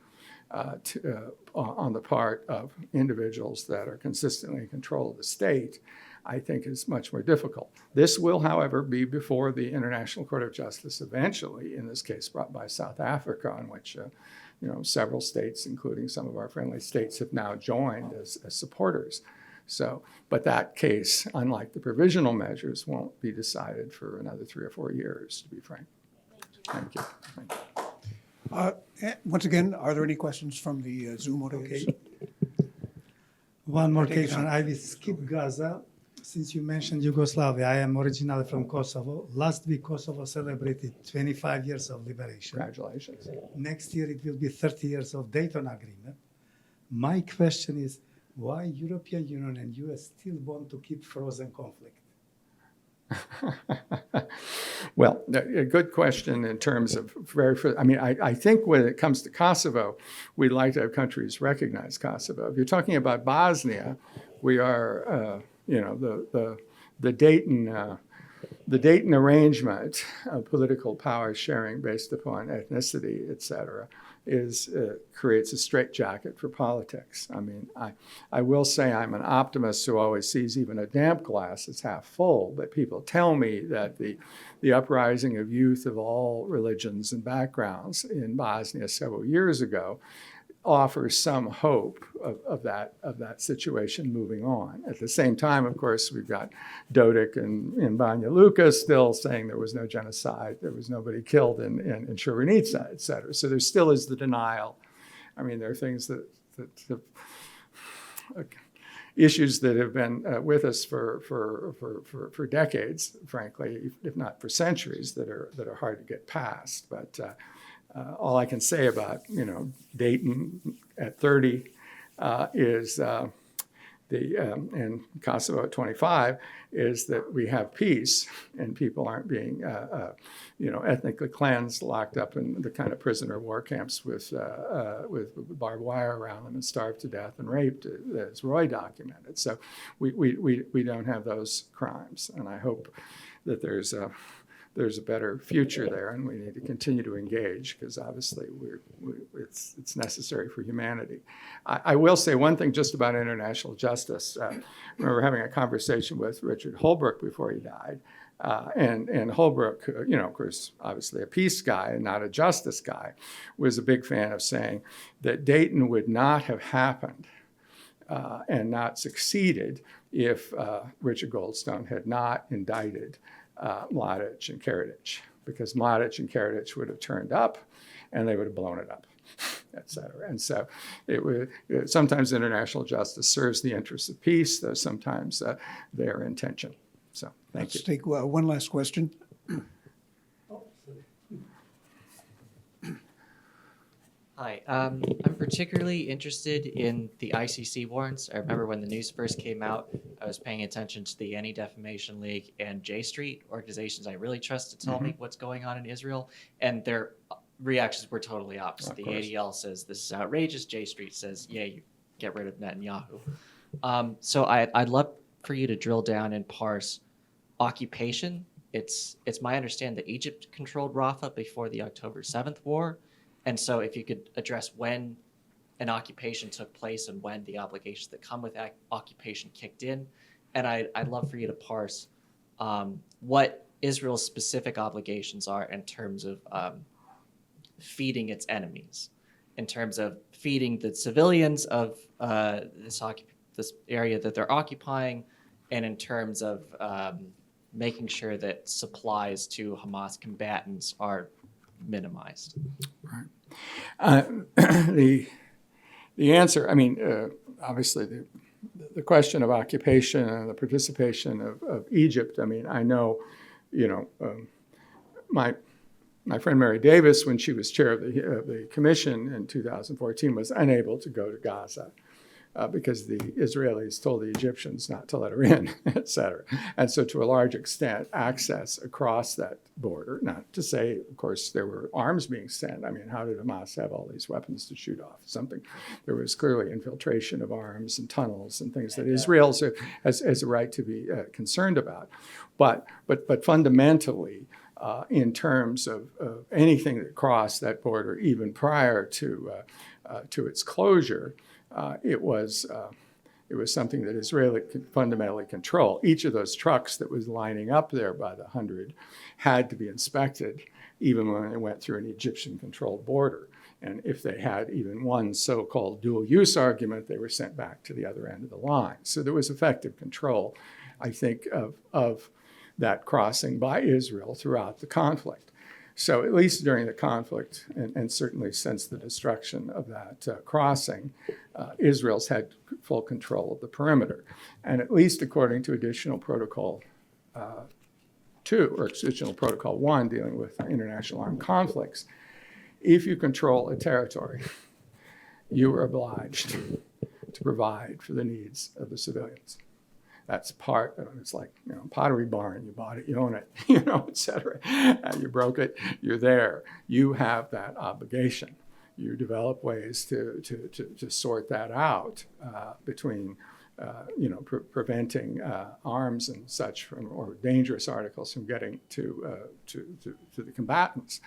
on the part of individuals that are consistently in control of the state, I think is much more difficult. This will, however, be before the International Court of Justice eventually, in this case brought by South Africa, on which several states, including some of our friendly states, have now joined as supporters. So, but that case, unlike the provisional measures, won't be decided for another 3 or 4 years, to be frank. Thank you. Once again, are there any questions from the Zoom audience? Okay. One more question. I will skip Gaza. Since you mentioned Yugoslavia, I am originally from Kosovo. Last week, Kosovo celebrated 25 years of liberation. Congratulations. Next year, it will be 30 years of Dayton Agreement. My question is, why European Union and US still want to keep frozen conflict? Well, a good question in terms of I mean, I think when it comes to Kosovo, we'd like to have countries recognize Kosovo. If you're talking about Bosnia, we are, the Dayton arrangement of political power sharing based upon ethnicity, et cetera, creates a straitjacket for politics. I mean, I will say I'm an optimist who always sees even a damp glass as half full, but people tell me that the uprising of youth of all religions and backgrounds in Bosnia several years ago offers some hope of that situation moving on. At the same time, of course, we've got Dodik in Banja Luka still saying there was no genocide, there was nobody killed in Srebrenica, et cetera. So there still is the denial. I mean, there are things that issues that have been with us for decades, frankly, if not for centuries, that are hard to get past. But all I can say about Dayton at 30 is and Kosovo at 25 is that we have peace and people aren't being ethnically cleansed, locked up in the kind of prisoner of war camps with barbed wire around them and starved to death and raped, as Roy documented. So we don't have those crimes, and I hope that there's a better future there, and we need to continue to engage because obviously it's necessary for humanity. I will say one thing just about international justice. I remember having a conversation with Richard Holbrooke before he died, and Holbrooke, of course, obviously a peace guy and not a justice guy, was a big fan of saying that Dayton would not have happened and not succeeded if Richard Goldstone had not indicted Mladic and Karadzic, because Mladic and Karadzic would have turned up and they would have blown it up, et cetera. And so sometimes international justice serves the interests of peace, though sometimes their intention. So thank you. Let's take one last question. Hi, I'm particularly interested in the ICC warrants. I remember when the news first came out, I was paying attention to the Anti-Defamation League and J Street, organizations I really trust to tell me what's going on in Israel, and their reactions were totally opposite. The ADL says this is outrageous. J Street says, yeah, you get rid of Netanyahu. So I'd love for you to drill down and parse occupation. It's my understanding that Egypt controlled Rafah before the October 7th war. And so if you could address when an occupation took place and when the obligations that come with occupation kicked in. And I'd love for you to parse what Israel's specific obligations are in terms of feeding its enemies, in terms of feeding the civilians of this area that they're occupying, and in terms of making sure that supplies to Hamas combatants are minimized. Right. The answer, I mean, obviously the question of occupation and the participation of Egypt, I mean, I know, my friend Mary Davis, when she was chair of the commission in 2014, was unable to go to Gaza because the Israelis told the Egyptians not to let her in, et cetera. And so to a large extent, access across that border, not to say, of course, there were arms being sent. I mean, how did Hamas have all these weapons to shoot off? There was clearly infiltration of arms and tunnels and things that Israel has a right to be concerned about. But fundamentally, in terms of anything that crossed that border, even prior to its closure, it was something that Israel could fundamentally control. Each of those trucks that was lining up there by the 100 had to be inspected, even when they went through an Egyptian-controlled border. And if they had even one so-called dual-use argument, they were sent back to the other end of the line. So there was effective control, I think, of that crossing by Israel throughout the conflict. So at least during the conflict, and certainly since the destruction of that crossing, Israel's had full control of the perimeter. And at least according to Additional Protocol 2, or Additional Protocol 1, dealing with international armed conflicts, if you control a territory, you are obliged to provide for the needs of the civilians. That's part of it. It's like, Pottery Barn, you bought it, you own it, et cetera. You broke it, you're there. You have that obligation. You develop ways to sort that out between, preventing arms and such from, or dangerous articles from getting to the combatants.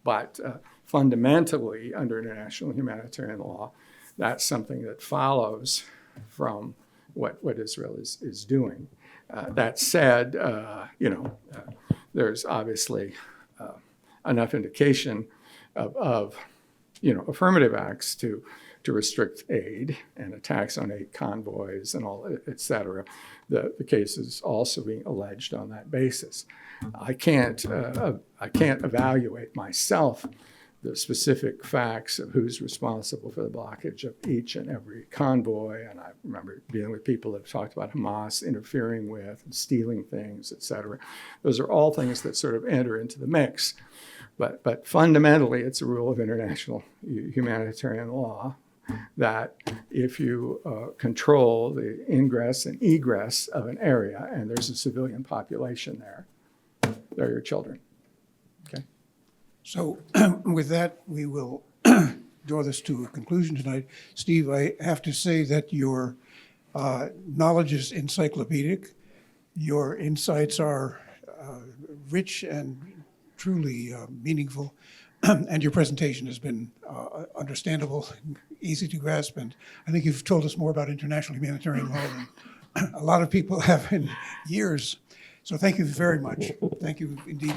But fundamentally, under international humanitarian law, that's something that follows from what Israel is doing. That said, there's obviously enough indication of affirmative acts to restrict aid and attacks on aid convoys and all, et cetera. The case is also being alleged on that basis. I can't evaluate myself the specific facts of who's responsible for the blockage of each and every convoy. And I remember dealing with people that have talked about Hamas interfering with and stealing things, et cetera. Those are all things that sort of enter into the mix. But fundamentally, it's a rule of international humanitarian law that if you control the ingress and egress of an area and there's a civilian population there, they're your children. Okay. So with that, we will draw this to a conclusion tonight. Steve, I have to say that your knowledge is encyclopedic. Your insights are rich and truly meaningful. And your presentation has been understandable, easy to grasp. And I think you've told us more about international humanitarian law than a lot of people have in years. So thank you very much. Thank you indeed.